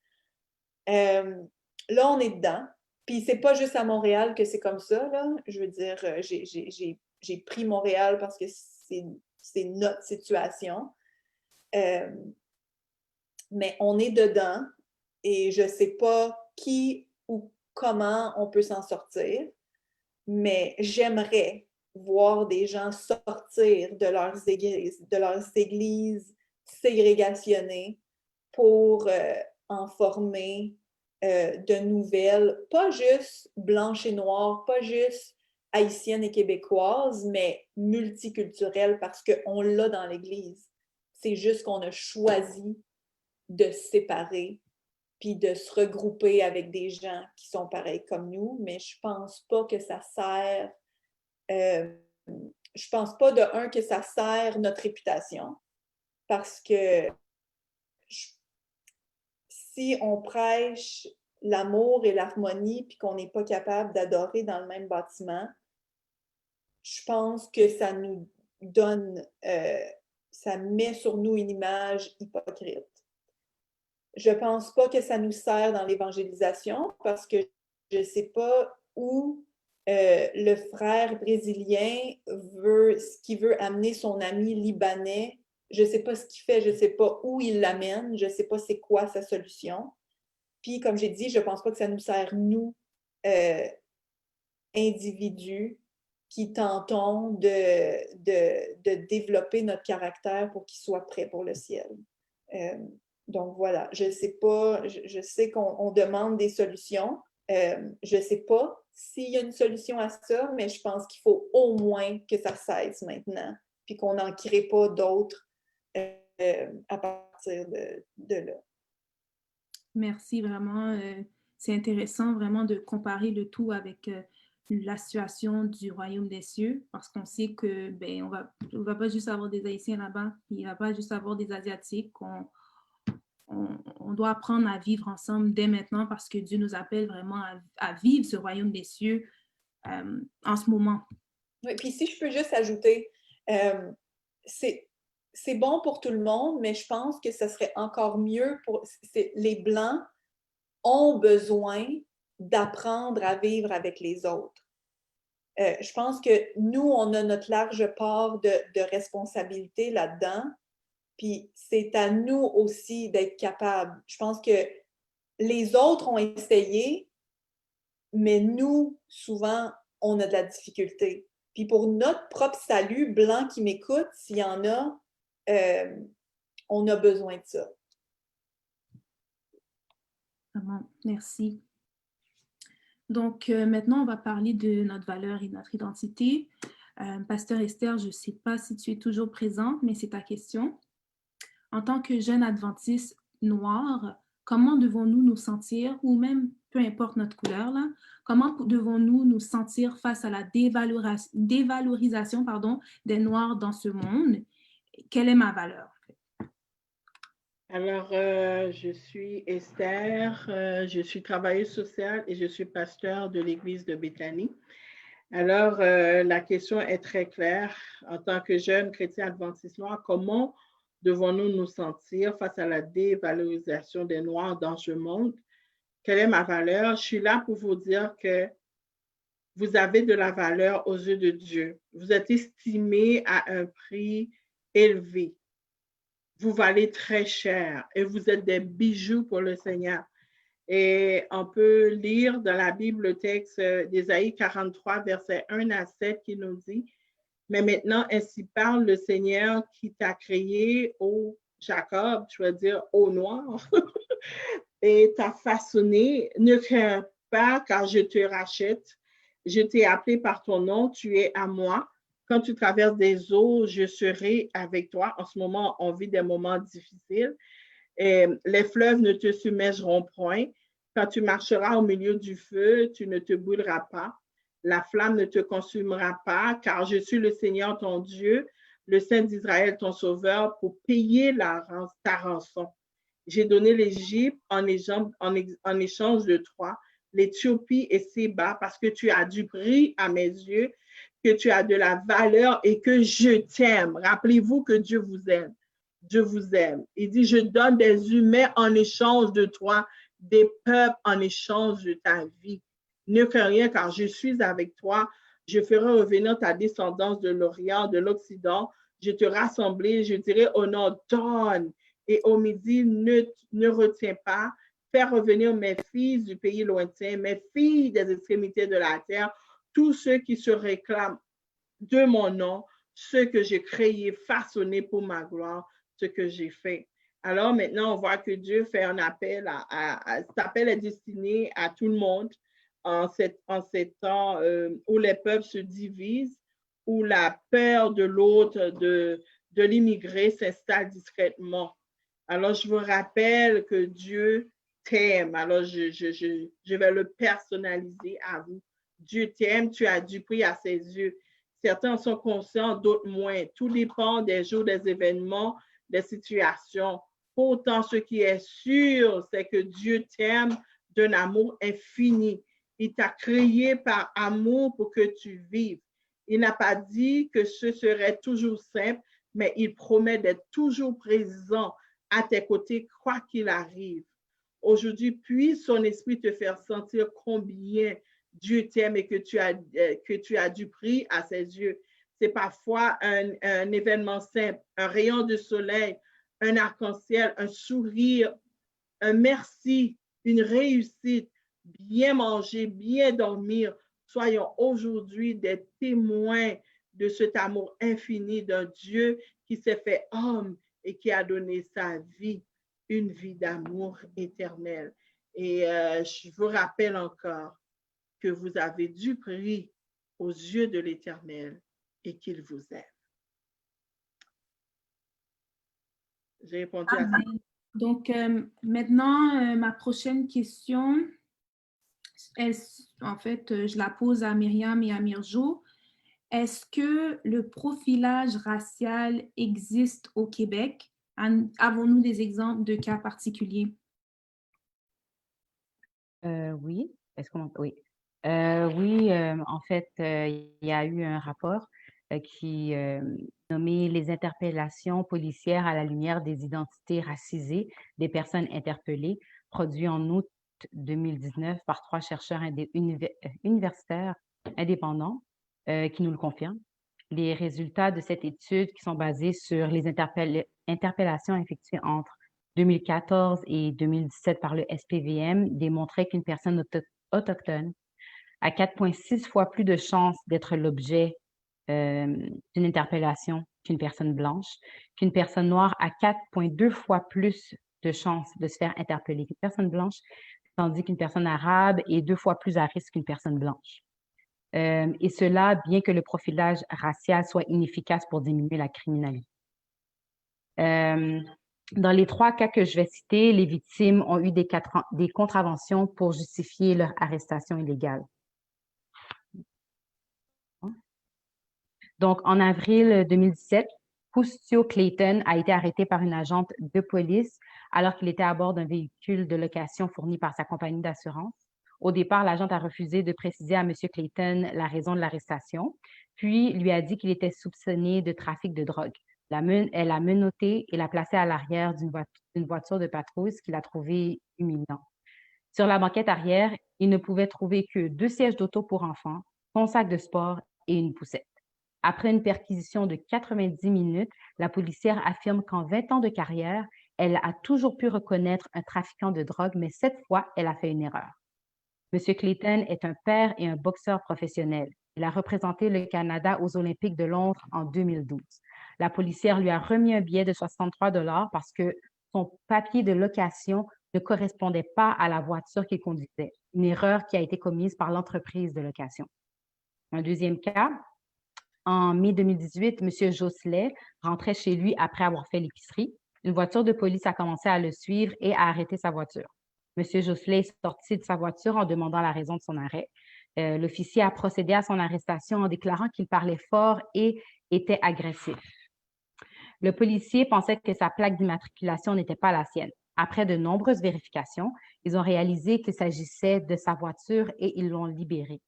Là, on est dedans. Puis c'est pas juste à Montréal que c'est comme ça, là. Je veux dire, j'ai pris Montréal parce que c'est notre situation. Mais on est dedans et je ne sais pas qui ou comment on peut s'en sortir, mais j'aimerais voir des gens sortir de leurs églises ségrégationnées pour en former de nouvelles, pas juste blanches et noires, pas juste haïtiennes et québécoises, mais multiculturelles parce qu'on l'a dans l'Église. C'est juste qu'on a choisi de se séparer puis de se regrouper avec des gens qui sont pareils comme nous, mais je pense pas que ça sert je pense pas que ça sert notre réputation parce que si on prêche l'amour et l'harmonie puis qu'on n'est pas capable d'adorer dans le même bâtiment, je pense que ça nous donne, ça met sur nous une image hypocrite. Je pense pas que ça nous sert dans l'évangélisation parce que je sais pas où le frère brésilien veut amener son ami libanais. Je sais pas ce qu'il fait, je sais pas où il l'amène, je sais pas c'est quoi sa solution. Puis, comme j'ai dit, je pense pas que ça nous sert, nous, individus, qui tentons de développer notre caractère pour qu'il soit prêt pour le ciel. Donc voilà, je sais pas, je sais qu'on demande des solutions. Je sais pas s'il y a une solution à ça, mais je pense qu'il faut au moins que ça cesse maintenant, puis qu'on n'en crée pas d'autres à partir de là. Merci, vraiment. C'est intéressant vraiment de comparer le tout avec la situation du royaume des cieux, parce qu'on sait que ben on va pas juste avoir des Haïtiens là-bas, il va pas juste avoir des Asiatiques. On doit apprendre à vivre ensemble dès maintenant parce que Dieu nous appelle vraiment à vivre ce royaume des cieux en ce moment. Oui, puis si je peux juste ajouter, c'est bon pour tout le monde, mais je pense que ce serait encore mieux pour les Blancs ont besoin d'apprendre à vivre avec les autres. Je pense que nous, on a notre large part de responsabilité là-dedans, puis c'est à nous aussi d'être capables. Je pense que les autres ont essayé, mais nous, souvent, on a de la difficulté. Puis pour notre propre salut, Blanc qui m'écoute, s'il y en a, on a besoin de ça. Vraiment, merci. Donc, maintenant, on va parler de notre valeur et de notre identité. Pasteur Esther, je ne sais pas si tu es toujours présente, mais c'est ta question. En tant que jeune adventiste noir, comment devons-nous nous sentir, ou même, peu peu importe notre couleur, là, comment devons-nous nous sentir face à la dévalorisation des Noirs dans ce monde? Quelle est ma valeur? Alors, je suis Esther, je suis travailleuse sociale et je suis pasteur de l'Église de Béthanie. Alors, la question est très claire. En tant que jeune chrétien adventiste noir, comment devons-nous nous sentir face à la dévalorisation des Noirs dans ce monde? Quelle est ma valeur? Je suis là pour vous dire que vous avez de la valeur aux yeux de Dieu. Vous êtes estimé à un prix élevé. Vous valez très cher et vous êtes des bijoux pour le Seigneur. Et on peut lire dans la Bible le texte d'Ésaïe 43, versets 1 à 7 qui nous dit « Mais maintenant, ainsi parle le Seigneur qui t'a créé, ô Jacob, je veux dire, ô noir, et t'a façonné. Ne crains pas car je te rachète. Je t'ai appelé par ton nom, tu es à moi. Quand tu traverses des eaux, je serai avec toi. » En ce moment, on vit des moments difficiles. Et les fleuves ne te submergeront point. Quand tu marcheras au milieu du feu, tu ne te brûleras pas. La flamme ne te consumera pas, car je suis le Seigneur ton Dieu, le Saint d'Israël ton Sauveur, pour payer ta rançon. J'ai donné l'Égypte en échange de toi, l'Éthiopie et Séba, parce que tu as du prix à mes yeux, que tu as de la valeur et que je t'aime. Rappelez-vous que Dieu vous aime. Dieu vous aime. Il dit, je donne des humains en échange de toi, des peuples en échange de ta vie. Ne crains rien car je suis avec toi. Je ferai revenir ta descendance de l'Orient, de l'Occident. Je te rassemblerai, je dirai au nord, donne. Et au midi, ne retiens pas. Faire revenir mes fils du pays lointain, mes filles des extrémités de la terre, tous ceux qui se réclament de mon nom, ceux que j'ai créés, façonnés pour ma gloire, ce que j'ai fait. Alors maintenant, on voit que Dieu fait un appel. Cet appel est destiné à tout le monde en ces temps où les peuples se divisent, où la peur de l'autre, de l'immigré s'installe discrètement. Alors, je vous rappelle que Dieu t'aime. Alors, je vais le personnaliser à vous. Dieu t'aime, tu as du prix à ses yeux. Certains sont conscients, d'autres moins. Tout dépend des jours, des événements, des situations. Pourtant, ce qui est sûr, c'est que Dieu t'aime d'un amour infini. Il t'a créé par amour pour que tu vives. Il n'a pas dit que ce serait toujours simple, mais il promet d'être toujours présent à tes côtés, quoi qu'il arrive. Aujourd'hui, puisse son esprit te faire sentir combien Dieu t'aime et que tu as du prix à ses yeux. C'est parfois un événement simple, un rayon de soleil, un arc-en-ciel, un sourire, un merci, une réussite, bien manger, bien dormir. Soyons aujourd'hui des témoins de cet amour infini d'un Dieu qui s'est fait homme et qui a donné sa vie, une vie d'amour éternel. Et je vous rappelle encore que vous avez du prix aux yeux de l'Éternel et qu'il vous aime. J'ai répondu à ça. Donc, maintenant, ma prochaine question, en fait, je la pose à Myriam et à Mirjo. Est-ce que le profilage racial existe au Québec? Avons-nous des exemples de cas particuliers? Oui. Oui. Oui, en fait, il y a eu un rapport qui nommé les interpellations policières à la lumière des identités racisées des personnes interpellées, produit en août 2019 par 3 chercheurs universitaires indépendants qui nous le confirment. Les résultats de cette étude, qui sont basés sur les interpellations effectuées entre 2014 et 2017 par le SPVM, démontraient qu'une personne autochtone a 4,6 fois plus de chances d'être l'objet d'une interpellation qu'une personne blanche, qu'une personne noire a 4,2 fois plus de chances de se faire interpeller qu'une personne blanche, tandis qu'une personne arabe est 2 fois plus à risque qu'une personne blanche. Et cela, bien que le profilage racial soit inefficace pour diminuer la criminalité. Dans les 3 cas que je vais citer, les victimes ont eu des contraventions pour justifier leur arrestation illégale. Donc, en avril 2017, Custio Clayton a été arrêté par une agente de police alors qu'il était à bord d'un véhicule de location fourni par sa compagnie d'assurance. Au départ, l'agente a refusé de préciser à M. Clayton la raison de l'arrestation, puis lui a dit qu'il était soupçonné de trafic de drogue. Elle l'a menotté et l'a placé à l'arrière d'une voiture de patrouille, ce qu'il a trouvé humiliant. Sur la banquette arrière, il ne pouvait trouver que 2 sièges d'auto pour enfants, son sac de sport et une poussette. Après une perquisition de 90 minutes, la policière affirme qu'en 20 ans de carrière, elle a toujours pu reconnaître un trafiquant de drogue, mais cette fois, elle a fait une erreur. M. Clayton est un père et un boxeur professionnel. Il a représenté le Canada aux Olympiques de Londres en 2012. La policière lui a remis un billet de 63 $ parce que son papier de location ne correspondait pas à la voiture qu'il conduisait, une erreur qui a été commise par l'entreprise de location. Un deuxième cas, en mai 2018, M. Josselet rentrait chez lui après avoir fait l'épicerie. Une voiture de police a commencé à le suivre et a arrêté sa voiture. M. Josselet est sorti de sa voiture en demandant la raison de son arrêt. L'officier a procédé à son arrestation en déclarant qu'il parlait fort et était agressif. Le policier pensait que sa plaque d'immatriculation n'était pas la sienne. Après de nombreuses vérifications, ils ont réalisé qu'il s'agissait de sa voiture et ils l'ont libéré.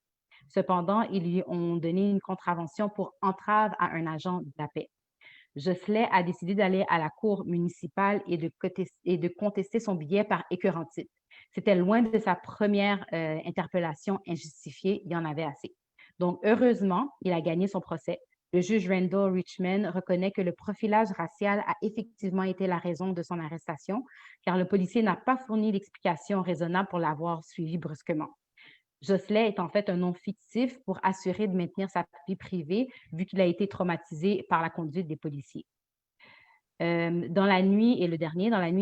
Cependant, ils lui ont donné une contravention pour entrave à un agent de la paix. Josselet a décidé d'aller à la cour municipale et de contester son billet par écœurantite. C'était loin de sa première interpellation injustifiée, il y en avait assez. Donc, heureusement, il a gagné son procès. Le juge Randall Richman reconnaît que le profilage racial a effectivement été la raison de son arrestation, car le policier n'a pas fourni d'explication raisonnable pour l'avoir suivi brusquement. Josselet est en fait un nom fictif pour assurer de maintenir sa vie privée, vu qu'il a été traumatisé par la conduite des policiers. Dans la nuit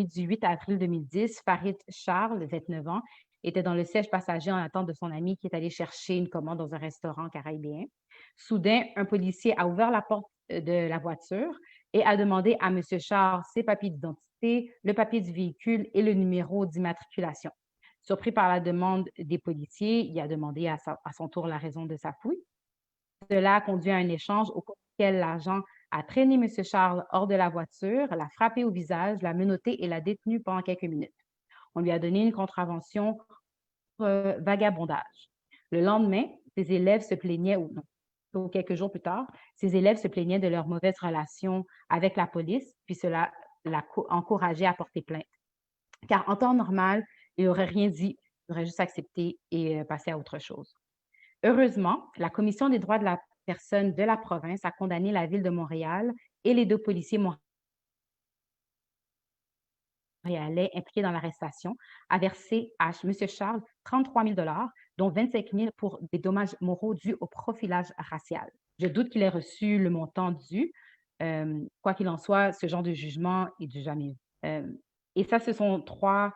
du 8 avril 2010, Farid Charles, 29 ans, était dans le siège passager en attente de son ami qui est allé chercher une commande dans un restaurant caribéen. Soudain, un policier a ouvert la porte de la voiture et a demandé à M. Charles ses papiers d'identité, le papier du véhicule et le numéro d'immatriculation. Surpris par la demande des policiers, il a demandé à son tour la raison de sa fouille. Cela a conduit à un échange au cours duquel l'agent a traîné M. Charles hors de la voiture, l'a frappé au visage, l'a menotté et l'a détenu pendant quelques minutes. On lui a donné une contravention pour vagabondage. Le lendemain, ses élèves se plaignaient, ou quelques jours plus tard, ses élèves se plaignaient de leur mauvaise relation avec la police, puis cela l'a encouragé à porter plainte. Car en temps normal, il n'aurait rien dit, il aurait juste accepté et passé à autre chose. Heureusement, la Commission des droits de la personne de la province a condamné la Ville de Montréal et les 2 policiers montréalais impliqués dans l'arrestation à verser à M. Charles 33 000 $, dont 25 000 pour des dommages moraux dus au profilage racial. Je doute qu'il ait reçu le montant dû. Quoi qu'il en soit, ce genre de jugement est du jamais vu. Et ça, ce sont trois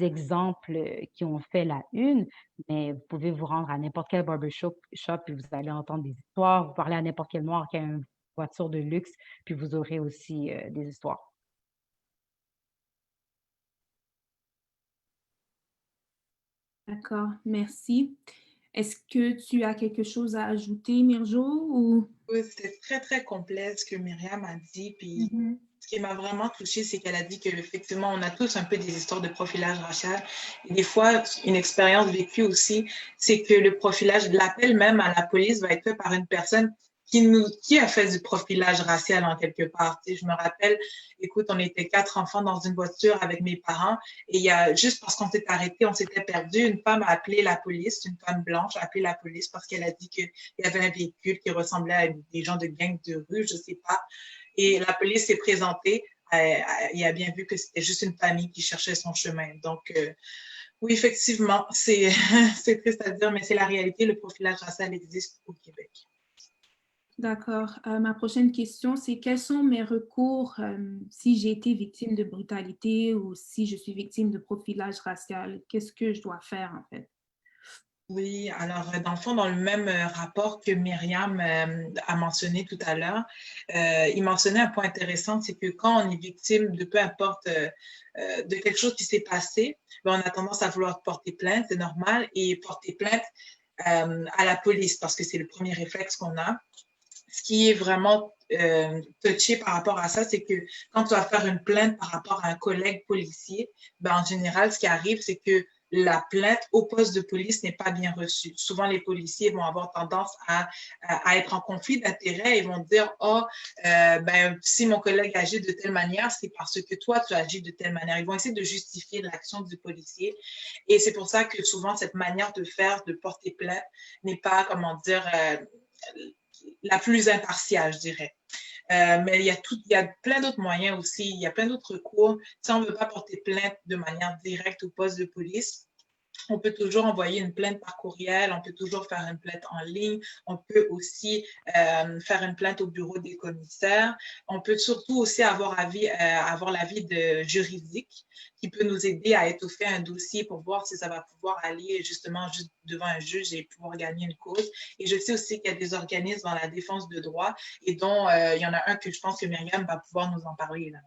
exemples qui ont fait la une, mais vous pouvez vous rendre à n'importe quel barbershop et vous allez entendre des histoires. Vous parlez à n'importe quel noir qui a une voiture de luxe, puis vous aurez aussi des histoires. D'accord, merci. Est-ce que tu as quelque chose à ajouter, Mirjo? Ou... Oui, c'était très, très complet ce que Myriam a dit. Puis ce qui m'a vraiment touchée, c'est qu'elle a dit qu'effectivement, on a tous un peu des histoires de profilage racial. Et des fois, une expérience vécue aussi, c'est que le profilage, l'appel même à la police va être fait par une personne qui a fait du profilage racial en quelque part. Tu sais, je me rappelle, écoute, on était 4 enfants dans une voiture avec mes parents et il y a juste parce qu'on s'est arrêté, on s'était perdu, une femme a appelé la police, une femme blanche a appelé la police parce qu'elle a dit qu'il y avait un véhicule qui ressemblait à des gens de gang de rue, je sais pas. Et la police s'est présentée, il a bien vu que c'était juste une famille qui cherchait son chemin. Donc, oui, effectivement, c'est triste à dire, mais c'est la réalité, le profilage racial existe au Québec. D'accord. Ma prochaine question, c'est quels sont mes recours si j'ai été victime de brutalité ou si je suis victime de profilage racial? Qu'est-ce que je dois faire en fait? Oui, alors dans le fond, dans le même rapport que Myriam a mentionné tout à l'heure, il mentionnait un point intéressant, c'est que quand on est victime de peu importe de quelque chose qui s'est passé, ben, on a tendance à vouloir porter plainte, c'est normal, et porter plainte à la police parce que c'est le premier réflexe qu'on a. Ce qui est vraiment touché par rapport à ça, c'est que quand tu vas faire une plainte par rapport à un collègue policier, ben, en général, ce qui arrive, c'est que la plainte au poste de police n'est pas bien reçue. Souvent, les policiers vont avoir tendance à être en conflit d'intérêts et vont dire, oh, ben, si mon collègue agit de telle manière, c'est parce que toi, tu agis de telle manière. Ils vont essayer de justifier l'action du policier. Et c'est pour ça que souvent, cette manière de faire, de porter plainte, n'est pas, comment dire, la plus impartiale, je dirais. Mais il y a plein d'autres moyens aussi, il y a plein d'autres recours. Si on ne veut pas porter plainte de manière directe au poste de police, on peut toujours envoyer une plainte par courriel, on peut toujours faire une plainte en ligne, on peut aussi faire une plainte au bureau des commissaires. On peut surtout aussi avoir l'avis de juridique qui peut nous aider à étoffer un dossier pour voir si ça va pouvoir aller justement juste devant un juge et pouvoir gagner une cause. Et je sais aussi qu'il y a des organismes dans la défense de droit et dont il y en a un que je pense que Myriam va pouvoir nous en parler là.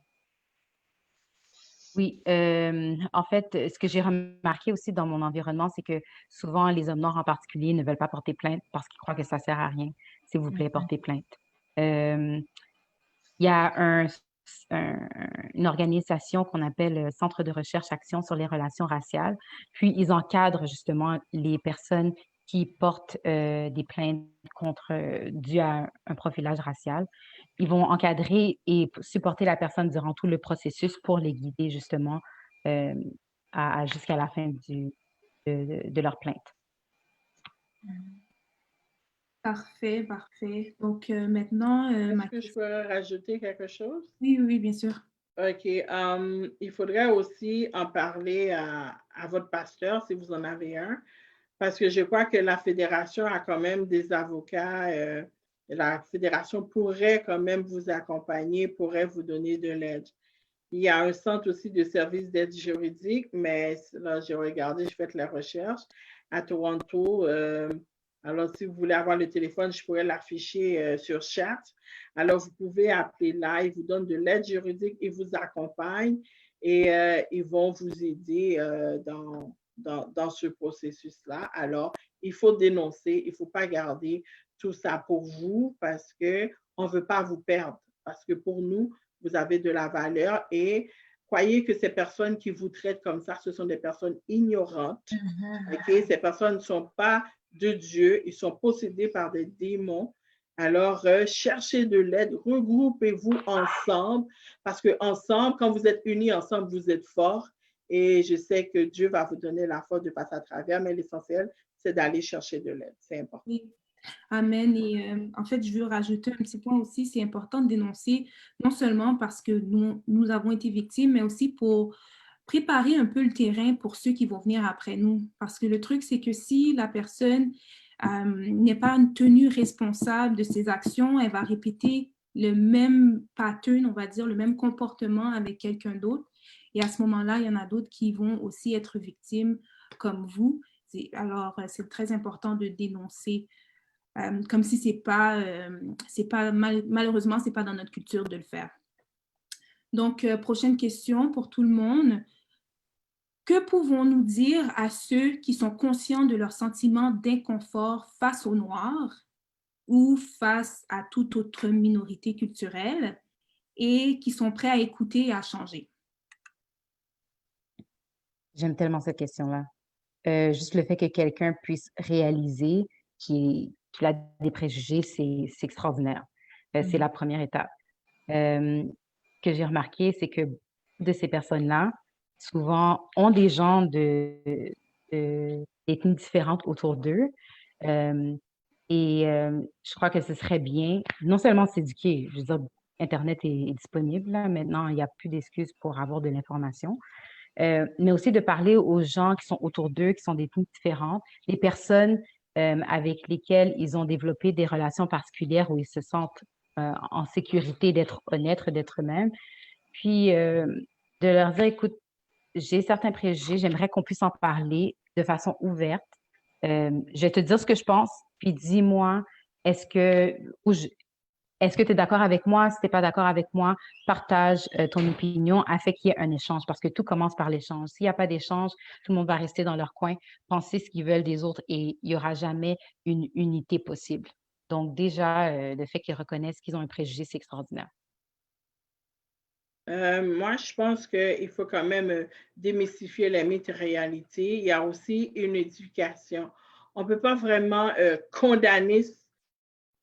Oui, en fait, ce que j'ai remarqué aussi dans mon environnement, c'est que souvent, les hommes noirs en particulier ne veulent pas porter plainte parce qu'ils croient que ça sert à rien. S'il vous plaît, portez plainte. Euh, il y a une organisation qu'on appelle Centre de recherche action sur les relations raciales. Puis, ils encadrent justement les personnes qui portent des plaintes dues à un profilage racial. Ils vont encadrer et supporter la personne durant tout le processus pour les guider justement euh, jusqu'à la fin de leur plainte. Parfait, parfait. Donc maintenant, Est-ce que je peux rajouter quelque chose? Oui, oui, bien sûr. OK. Il faudrait aussi en parler à votre pasteur si vous en avez un, parce que je crois que la fédération a quand même des avocats. La fédération pourrait quand même vous accompagner, pourrait vous donner de l'aide. Il y a un centre aussi de services d'aide juridique, mais là, j'ai regardé, j'ai fait la recherche à Toronto. Alors, si vous voulez avoir le téléphone, je pourrais l'afficher sur chat. Alors, vous pouvez appeler là, ils vous donnent de l'aide juridique, ils vous accompagnent et ils vont vous aider dans ce processus-là. Alors, il faut dénoncer, il ne faut pas garder tout ça pour vous parce qu'on ne veut pas vous perdre. Parce que pour nous, vous avez de la valeur et croyez que ces personnes qui vous traitent comme ça, ce sont des personnes ignorantes. Okay? Ces personnes ne sont pas de Dieu, ils sont possédés par des démons. Alors, cherchez de l'aide, regroupez-vous ensemble, parce que ensemble, quand vous êtes unis ensemble, vous êtes forts. Et je sais que Dieu va vous donner la force de passer à travers, mais l'essentiel, c'est d'aller chercher de l'aide. C'est important. Oui. Amen. Et en fait, je veux rajouter un petit point aussi, c'est important de dénoncer, non seulement parce que nous avons été victimes, mais aussi pour préparer un peu le terrain pour ceux qui vont venir après nous. Parce que le truc, c'est que si la personne n'est pas tenue responsable de ses actions, elle va répéter le même pattern, on va dire, le même comportement avec quelqu'un d'autre. Et à ce moment-là, il y en a d'autres qui vont aussi être victimes comme vous. Alors, c'est très important de dénoncer. Comme si malheureusement, c'est pas dans notre culture de le faire. Donc, prochaine question pour tout le monde. Que pouvons-nous dire à ceux qui sont conscients de leur sentiment d'inconfort face aux Noirs ou face à toute autre minorité culturelle et qui sont prêts à écouter et à changer? J'aime tellement cette question-là. Juste le fait que quelqu'un puisse réaliser qu'il a des préjugés, c'est extraordinaire. C'est la première étape. Ce que j'ai remarqué, c'est que de ces personnes-là, souvent, ont des gens d'ethnies différentes autour d'eux. Je crois que ce serait bien, non seulement s'éduquer, je veux dire, Internet est disponible là, maintenant, il n'y a plus d'excuses pour avoir de l'information, mais aussi de parler aux gens qui sont autour d'eux, qui sont d'ethnies différentes, les personnes avec lesquelles ils ont développé des relations particulières où ils se sentent en sécurité d'être honnêtes, d'être eux-mêmes, puis de leur dire, écoute, j'ai certains préjugés, j'aimerais qu'on puisse en parler de façon ouverte, je vais te dire ce que je pense, puis dis-moi, est-ce que, est-ce que tu es d'accord avec moi? Si tu n'es pas d'accord avec moi, partage ton opinion afin qu'il y ait un échange parce que tout commence par l'échange. S'il n'y a pas d'échange, tout le monde va rester dans leur coin, penser ce qu'ils veulent des autres et il n'y aura jamais une unité possible. Donc déjà, le fait qu'ils reconnaissent qu'ils ont un préjugé, c'est extraordinaire. Moi, je pense qu'il faut quand même démystifier les mythes et réalités. Il y a aussi une éducation. On ne peut pas vraiment condamner.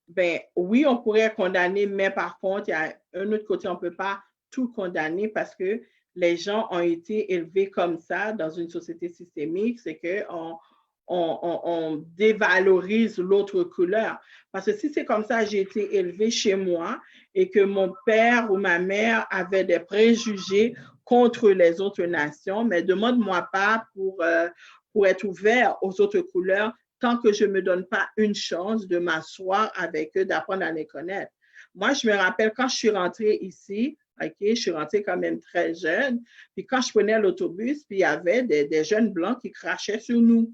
Ben oui, on pourrait condamner, mais par contre, il y a un autre côté, on ne peut pas tout condamner parce que les gens ont été élevés comme ça dans une société systémique, c'est qu'on dévalorise l'autre couleur. Parce que si c'est comme ça, j'ai été élevée chez moi et que mon père ou ma mère avait des préjugés contre les autres nations, mais demande-moi pas pour être ouvert aux autres couleurs tant que je ne me donne pas une chance de m'asseoir avec eux, d'apprendre à les connaître. Moi, je me rappelle quand je suis rentrée ici, OK, je suis rentrée quand même très jeune, puis quand je prenais l'autobus, puis il y avait des jeunes blancs qui crachaient sur nous.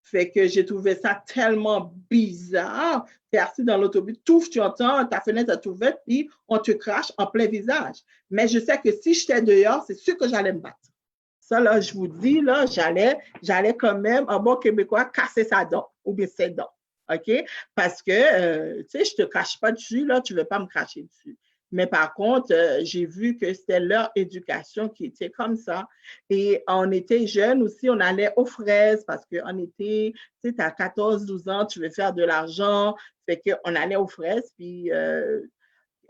Fait que j'ai trouvé ça tellement bizarre. Tu es assis dans l'autobus, tu entends, ta fenêtre est ouverte, puis on te crache en plein visage. Mais je sais que si j'étais dehors, c'est sûr que j'allais me battre. Ça, là, je vous dis, là, j'allais quand même, en bon québécois, casser sa dent ou bien ses dents. OK? Parce que, tu sais, je ne te crache pas dessus, là, tu ne veux pas me cracher dessus. Mais par contre, j'ai vu que c'était leur éducation qui était comme ça. Et on était jeunes aussi, on allait aux fraises parce qu'en été, tu sais, tu as 14-12 ans, tu veux faire de l'argent. Fait qu'on allait aux fraises. Puis,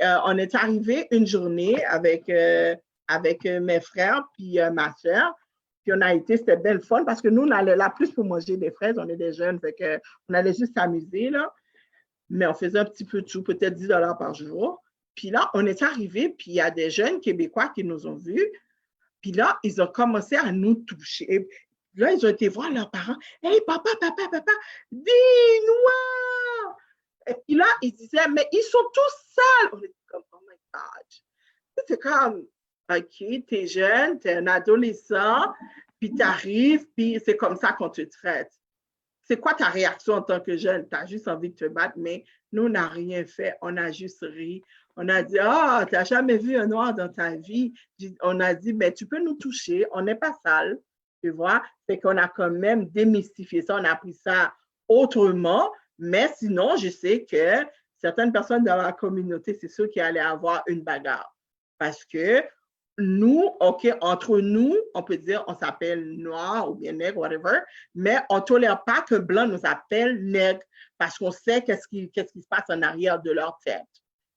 on est arrivé une journée avec mes frères puis ma soeur. Puis on a été, c'était belle fun parce que nous, on allait là plus pour manger des fraises. On est des jeunes, fait que on allait juste s'amuser, là. Mais on faisait un petit peu de tout, peut-être 10 $ par jour. Puis là, on est arrivé, puis il y a des jeunes Québécois qui nous ont vus. Puis là, ils ont commencé à nous toucher. Et là, ils ont été voir leurs parents. Hey, papa, dis-nous! Et puis là, ils disaient, mais ils sont tous sales. On était comme, oh my God. C'est comme, OK, t'es jeune, t'es un adolescent, puis t'arrives, puis c'est comme ça qu'on te traite. C'est quoi ta réaction en tant que jeune? T'as juste envie de te battre, mais nous, on n'a rien fait. On a juste ri. On a dit, ah, t'as jamais vu un noir dans ta vie. On a dit, ben, tu peux nous toucher. On n'est pas sale. Tu vois? C'est qu'on a quand même démystifié ça. On a pris ça autrement. Mais sinon, je sais que certaines personnes dans la communauté, c'est sûr qu'il allait avoir une bagarre. Parce que nous, OK, entre nous, on peut dire on s'appelle noir ou bien nègre, whatever, mais on ne tolère pas que blanc nous appelle nègre parce qu'on sait qu'est-ce qui se passe en arrière de leur tête.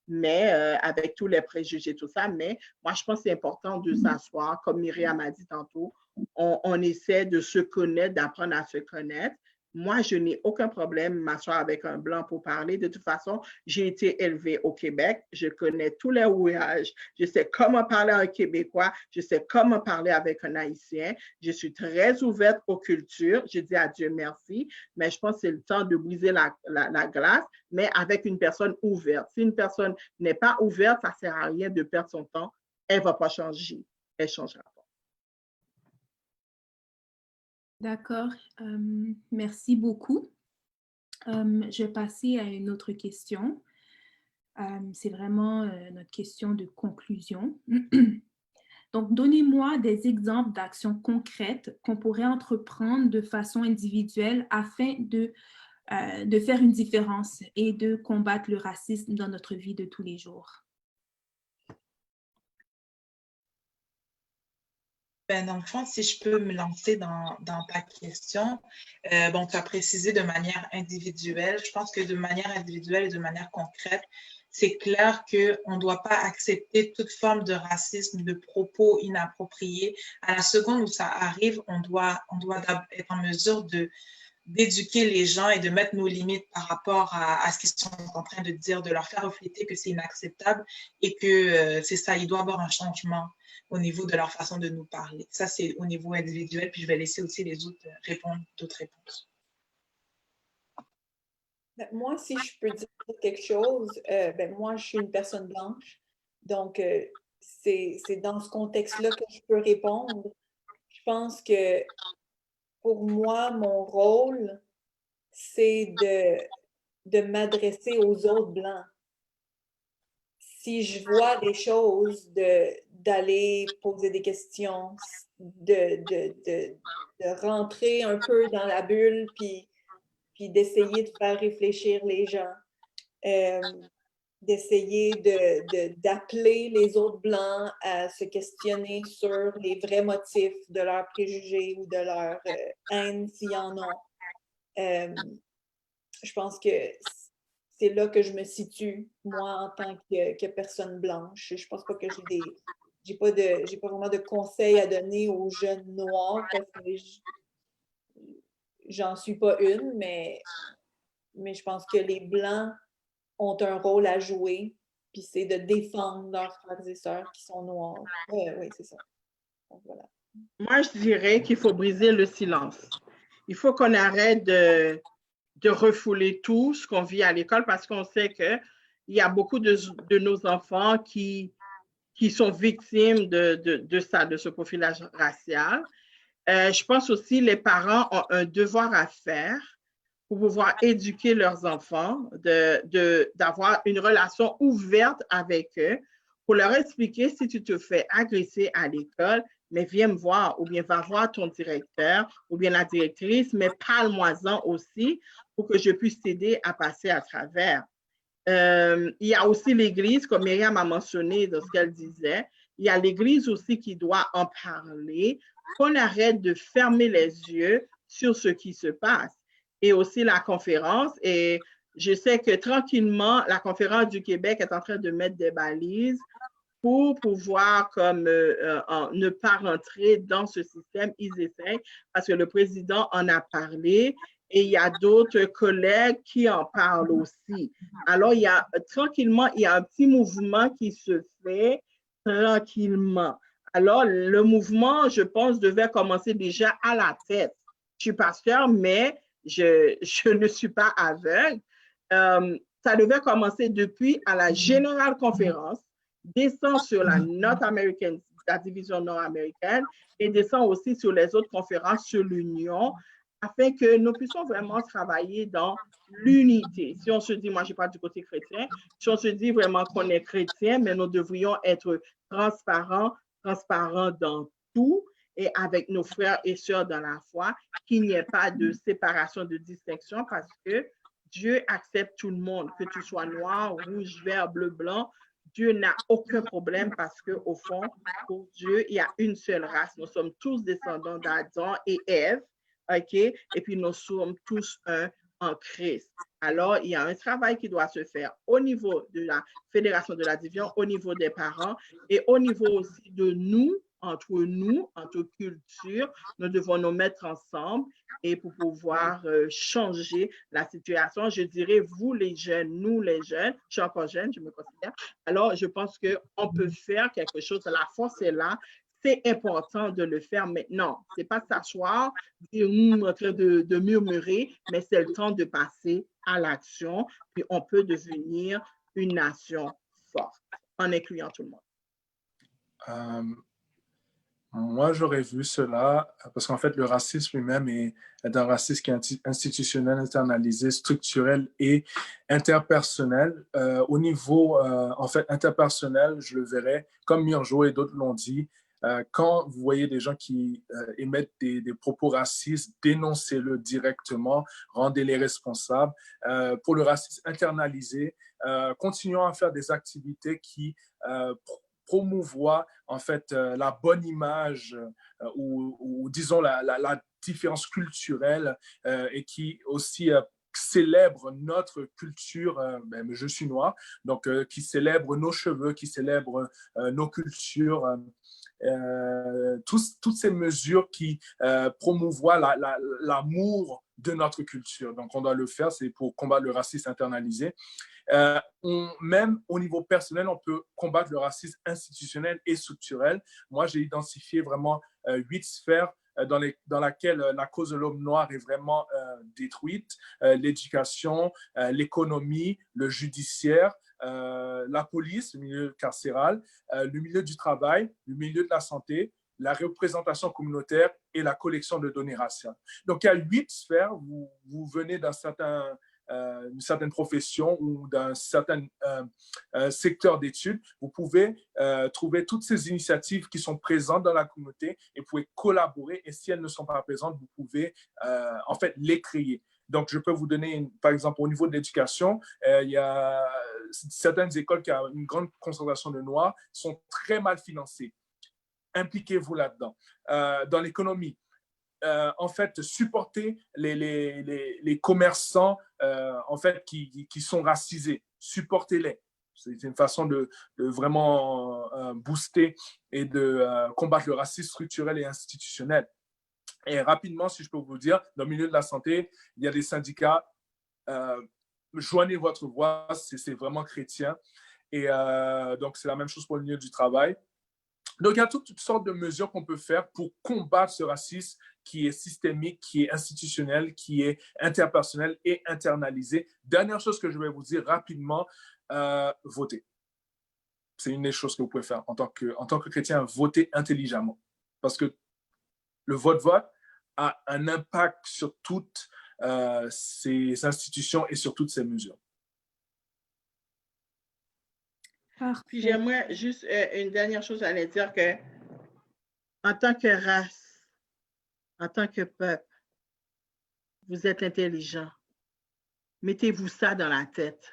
Mais avec tous les préjugés, tout ça, mais moi, je pense que c'est important de s'asseoir, comme Myriam a dit tantôt, on essaie de se connaître, d'apprendre à se connaître. Moi, je n'ai aucun problème m'asseoir avec un blanc pour parler. De toute façon, j'ai été élevée au Québec. Je connais tous les rouages. Je sais comment parler à un Québécois. Je sais comment parler avec un Haïtien. Je suis très ouverte aux cultures. Je dis à Dieu merci. Mais je pense que c'est le temps de briser la glace, mais avec une personne ouverte. Si une personne n'est pas ouverte, ça ne sert à rien de perdre son temps. Elle ne va pas changer. Elle ne changera pas. D'accord. Merci beaucoup. Je vais passer à une autre question. C'est vraiment notre question de conclusion. Donc, donnez-moi des exemples d'actions concrètes qu'on pourrait entreprendre de façon individuelle afin de faire une différence et de combattre le racisme dans notre vie de tous les jours. Ben, dans le fond, si je peux me lancer dans ta question, bon, tu as précisé de manière individuelle. Je pense que de manière individuelle et de manière concrète, c'est clair qu'on ne doit pas accepter toute forme de racisme, de propos inappropriés. À la seconde où ça arrive, on doit être en mesure d'éduquer les gens et de mettre nos limites par rapport à ce qu'ils sont en train de dire, de leur faire refléter que c'est inacceptable et que c'est ça, il doit y avoir un changement au niveau de leur façon de nous parler. Ça, c'est au niveau individuel, puis je vais laisser aussi les autres répondre d'autres réponses. Moi, si je peux dire quelque chose, moi, je suis une personne blanche, donc c'est dans ce contexte-là que je peux répondre. Je pense que pour moi, mon rôle, c'est de m'adresser aux autres Blancs. Si je vois des choses, d'aller poser des questions, de rentrer un peu dans la bulle, puis d'essayer de faire réfléchir les gens, d'essayer d'appeler les autres Blancs à se questionner sur les vrais motifs de leurs préjugés ou de leur haine, s'il y en a. Je pense que c'est là que je me situe, moi, en tant que personne blanche. Je pense pas que j'ai pas vraiment de conseils à donner aux jeunes noirs parce que j'en suis pas une, mais je pense que les Blancs ont un rôle à jouer, puis c'est de défendre leurs frères et sœurs qui sont noirs. Oui, c'est ça. Donc, voilà. Moi, je dirais qu'il faut briser le silence. Il faut qu'on arrête de refouler tout ce qu'on vit à l'école parce qu'on sait qu'il y a beaucoup de nos enfants qui sont victimes de ça, de ce profilage racial. Je pense aussi que les parents ont un devoir à faire pour pouvoir éduquer leurs enfants, d'avoir une relation ouverte avec eux, pour leur expliquer si tu te fais agresser à l'école, mais viens me voir, ou bien va voir ton directeur, ou bien la directrice, mais parle-moi-en aussi pour que je puisse t'aider à passer à travers. Il y a aussi l'Église, comme Myriam a mentionné dans ce qu'elle disait, il y a l'Église aussi qui doit en parler, qu'on arrête de fermer les yeux sur ce qui se passe. Et aussi la conférence, et je sais que tranquillement, la conférence du Québec est en train de mettre des balises pour pouvoir ne pas rentrer dans ce système. Ils essayent parce que le président en a parlé et il y a d'autres collègues qui en parlent aussi. Alors, tranquillement, il y a un petit mouvement qui se fait tranquillement. Alors, le mouvement, je pense, devait commencer déjà à la tête. Je suis pasteur, mais je ne suis pas aveugle. Ça devait commencer depuis à la Générale Conférence, descend sur la North-Américaine, la division nord-américaine, et descend aussi sur les autres conférences sur l'Union, afin que nous puissions vraiment travailler dans l'unité. Si on se dit, moi je parle du côté chrétien, si on se dit vraiment qu'on est chrétien, mais nous devrions être transparents dans tout, et avec nos frères et sœurs dans la foi, qu'il n'y ait pas de séparation, de distinction, parce que Dieu accepte tout le monde, que tu sois noir, rouge, vert, bleu, blanc. Dieu n'a aucun problème parce qu'au fond, pour Dieu, il y a une seule race. Nous sommes tous descendants d'Adam et Ève, OK? Et puis nous sommes tous un en Christ. Alors, il y a un travail qui doit se faire au niveau de la Fédération de la Division, au niveau des parents et au niveau aussi de nous, entre cultures, nous devons nous mettre ensemble et pour pouvoir changer la situation. Je dirais, vous les jeunes, nous les jeunes, je suis encore jeune, je me considère. Alors, je pense qu'on peut faire quelque chose. La force est là. C'est important de le faire maintenant. Ce n'est pas s'asseoir, dire en train de murmurer, mais c'est le temps de passer à l'action. Puis on peut devenir une nation forte en incluant tout le monde. Moi, j'aurais vu cela parce qu'en fait, le racisme lui-même est un racisme qui est institutionnel, internalisé, structurel et interpersonnel. Au niveau, en fait, interpersonnel, je le verrais, comme Myrjo et d'autres l'ont dit, quand vous voyez des gens qui émettent des propos racistes, dénoncez-le directement, rendez-les responsables. Pour le racisme internalisé, continuons à faire des activités qui promouvoir en fait la bonne image ou disons la différence culturelle et qui aussi célèbre notre culture, je suis noir, donc qui célèbre nos cheveux, qui célèbre nos cultures, toutes ces mesures qui promouvoient l'amour de notre culture. Donc, on doit le faire, c'est pour combattre le racisme internalisé. Même au niveau personnel, on peut combattre le racisme institutionnel et structurel. Moi, j'ai identifié vraiment 8 sphères dans laquelle la cause de l'homme noir est vraiment détruite. L'éducation, l'économie, le judiciaire, la police, le milieu carcéral, le milieu du travail, le milieu de la santé, la représentation communautaire et la collection de données raciales. Donc, il y a 8 sphères. Vous venez d'une certaine profession ou d'un certain secteur d'études. Vous pouvez trouver toutes ces initiatives qui sont présentes dans la communauté et vous pouvez collaborer. Et si elles ne sont pas présentes, vous pouvez en fait les créer. Donc, je peux vous donner, par exemple, au niveau de l'éducation, il y a certaines écoles qui ont une grande concentration de Noirs, sont très mal financées. Impliquez-vous là-dedans. Dans l'économie, en fait, supporter les commerçants en fait, qui sont racisés. Supportez-les. C'est une façon de vraiment booster et de combattre le racisme structurel et institutionnel. Et rapidement, si je peux vous dire, dans le milieu de la santé, il y a des syndicats. Joignez votre voix, c'est vraiment chrétien. Et donc, c'est la même chose pour le milieu du travail. Donc, il y a toutes sortes de mesures qu'on peut faire pour combattre ce racisme qui est systémique, qui est institutionnel, qui est interpersonnel et internalisé. Dernière chose que je vais vous dire rapidement, votez. C'est une des choses que vous pouvez faire en tant que chrétien, votez intelligemment. Parce que le vote a un impact sur toutes ces institutions et sur toutes ces mesures. Puis j'aimerais juste une dernière chose, j'allais dire que en tant que race, en tant que peuple, vous êtes intelligent. Mettez-vous ça dans la tête.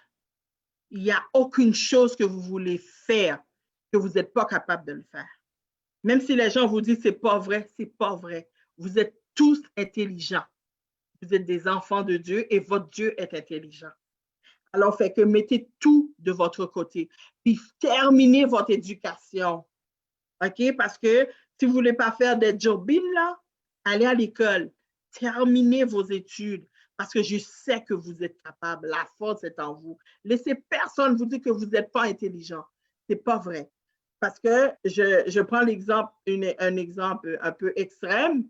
Il n'y a aucune chose que vous voulez faire que vous n'êtes pas capable de le faire. Même si les gens vous disent c'est pas vrai, c'est pas vrai. Vous êtes tous intelligents. Vous êtes des enfants de Dieu et votre Dieu est intelligent. Alors, fait que mettez tout de votre côté. Puis, terminez votre éducation. OK? Parce que si vous ne voulez pas faire des jobines, là, allez à l'école. Terminez vos études. Parce que je sais que vous êtes capable. La force est en vous. Laissez personne vous dire que vous n'êtes pas intelligent. Ce n'est pas vrai. Parce que je prends l'exemple, un exemple un peu extrême,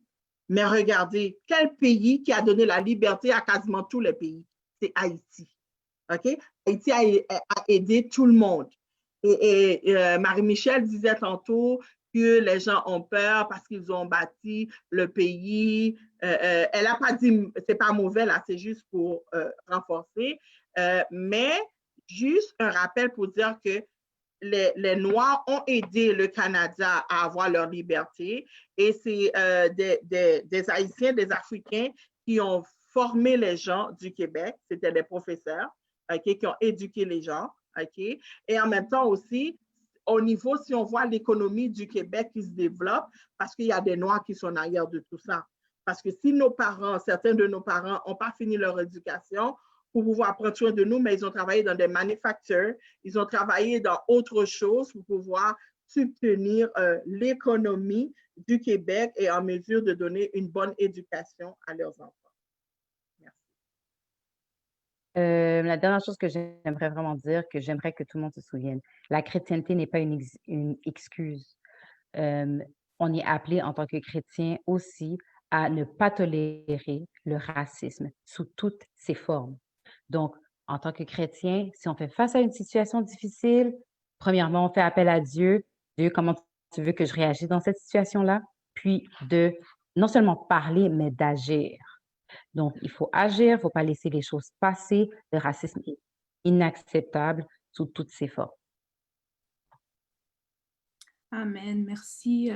mais regardez, quel pays qui a donné la liberté à quasiment tous les pays? C'est Haïti. OK? Haïti a aidé tout le monde. Et Marie-Michel disait tantôt que les gens ont peur parce qu'ils ont bâti le pays. Elle n'a pas dit, c'est pas mauvais là, c'est juste pour renforcer. Mais juste un rappel pour dire que les Noirs ont aidé le Canada à avoir leur liberté et c'est des Haïtiens, des Africains qui ont formé les gens du Québec. C'était des professeurs. Okay, qui ont éduqué les gens, okay? Et en même temps aussi, au niveau, si on voit l'économie du Québec qui se développe, parce qu'il y a des Noirs qui sont ailleurs de tout ça. Parce que si nos parents, certains de nos parents n'ont pas fini leur éducation pour pouvoir prendre soin de nous, mais ils ont travaillé dans des manufactures, ils ont travaillé dans autre chose pour pouvoir subvenir l'économie du Québec et en mesure de donner une bonne éducation à leurs enfants. La dernière chose que j'aimerais vraiment dire, que j'aimerais que tout le monde se souvienne, la chrétienté n'est pas une excuse. On est appelé en tant que chrétien aussi à ne pas tolérer le racisme sous toutes ses formes. Donc, en tant que chrétien, si on fait face à une situation difficile, premièrement, on fait appel à Dieu. Dieu, comment tu veux que je réagisse dans cette situation-là? Puis de non seulement parler, mais d'agir. Donc, il faut agir, il ne faut pas laisser les choses passer. Le racisme est inacceptable sous toutes ses formes. Amen. Merci.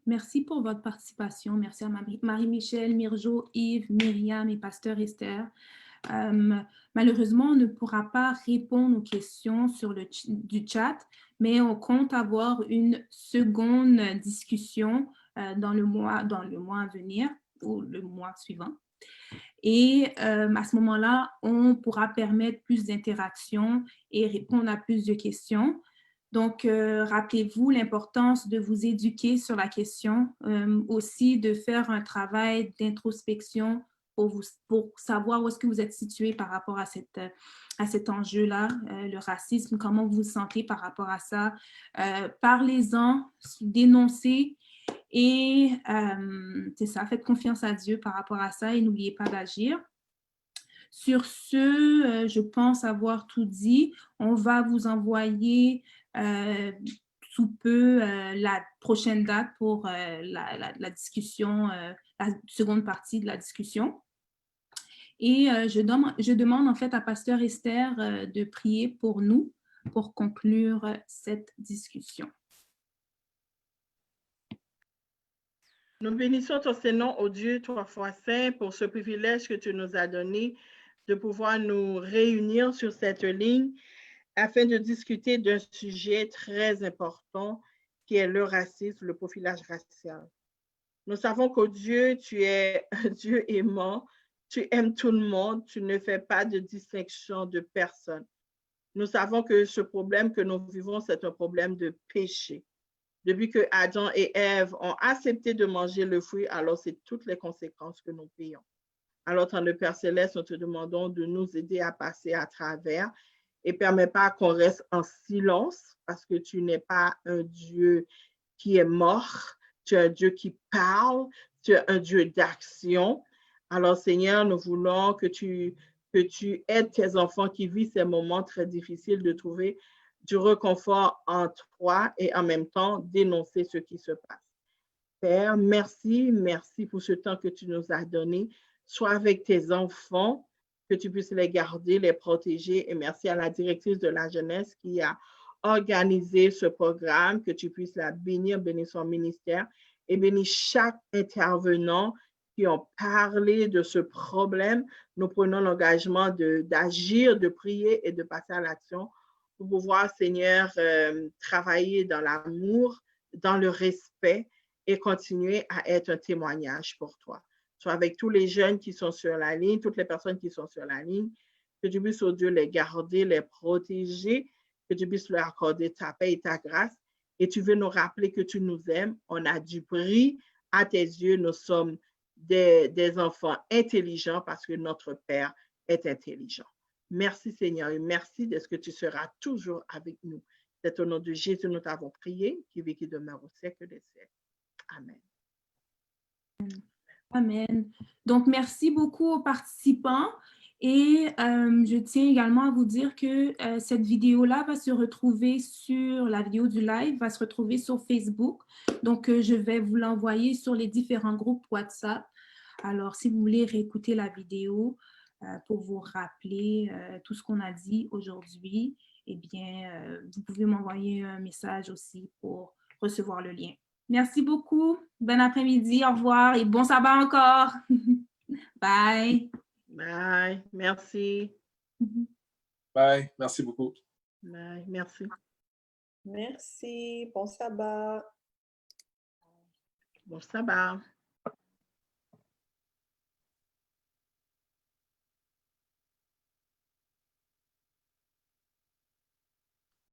Merci pour votre participation. Merci à Marie-Michel, Mirjo, Yves, Myriam et Pasteur Esther. Malheureusement, on ne pourra pas répondre aux questions du chat, mais on compte avoir une seconde discussion dans le mois à venir ou le mois suivant. Et à ce moment-là, on pourra permettre plus d'interactions et répondre à plus de questions. Donc, rappelez-vous l'importance de vous éduquer sur la question, aussi de faire un travail d'introspection pour savoir où est-ce que vous êtes situé par rapport à cet enjeu-là, le racisme, comment vous vous sentez par rapport à ça. Parlez-en, dénoncez. Et c'est ça, faites confiance à Dieu par rapport à ça et n'oubliez pas d'agir. Sur ce, je pense avoir tout dit. On va vous envoyer sous peu la prochaine date pour la discussion, la seconde partie de la discussion. Et je demande en fait à Pasteur Esther de prier pour nous pour conclure cette discussion. Nous bénissons ton Saint-Nom, ô Dieu, trois fois saint, pour ce privilège que tu nous as donné de pouvoir nous réunir sur cette ligne afin de discuter d'un sujet très important qui est le racisme, le profilage racial. Nous savons qu'au Dieu, tu es un Dieu aimant, tu aimes tout le monde, tu ne fais pas de distinction de personne. Nous savons que ce problème que nous vivons, c'est un problème de péché. Depuis que Adam et Ève ont accepté de manger le fruit, alors c'est toutes les conséquences que nous payons. Alors, dans le Père Céleste, nous te demandons de nous aider à passer à travers et ne permets pas qu'on reste en silence parce que tu n'es pas un Dieu qui est mort, tu es un Dieu qui parle, tu es un Dieu d'action. Alors, Seigneur, nous voulons que tu aides tes enfants qui vivent ces moments très difficiles de trouver du réconfort en toi et en même temps dénoncer ce qui se passe. Père, merci pour ce temps que tu nous as donné. Sois avec tes enfants, que tu puisses les garder, les protéger. Et merci à la directrice de la jeunesse qui a organisé ce programme, que tu puisses la bénir, bénir son ministère et bénir chaque intervenant qui ont parlé de ce problème. Nous prenons l'engagement d'agir, de prier et de passer à l'action pour pouvoir, Seigneur, travailler dans l'amour, dans le respect et continuer à être un témoignage pour toi. Soit avec tous les jeunes qui sont sur la ligne, toutes les personnes qui sont sur la ligne, que tu puisses, oh Dieu, les garder, les protéger, que tu puisses leur accorder ta paix et ta grâce. Et tu veux nous rappeler que tu nous aimes. On a du prix à tes yeux. Nous sommes des enfants intelligents parce que notre Père est intelligent. Merci Seigneur et merci de ce que tu seras toujours avec nous. C'est au nom de Jésus nous t'avons prié, qui vit, qui demeure au siècle des siècles. Amen. Amen. Donc, merci beaucoup aux participants. Et je tiens également à vous dire que cette vidéo-là va se retrouver la vidéo du live va se retrouver sur Facebook. Donc, je vais vous l'envoyer sur les différents groupes WhatsApp. Alors, si vous voulez réécouter la vidéo pour vous rappeler tout ce qu'on a dit aujourd'hui, eh bien, vous pouvez m'envoyer un message aussi pour recevoir le lien. Merci beaucoup. Bon après-midi. Au revoir et bon sabbat encore. Bye. Bye. Merci. Bye. Merci beaucoup. Bye. Merci. Merci. Bon sabbat. Bon sabbat.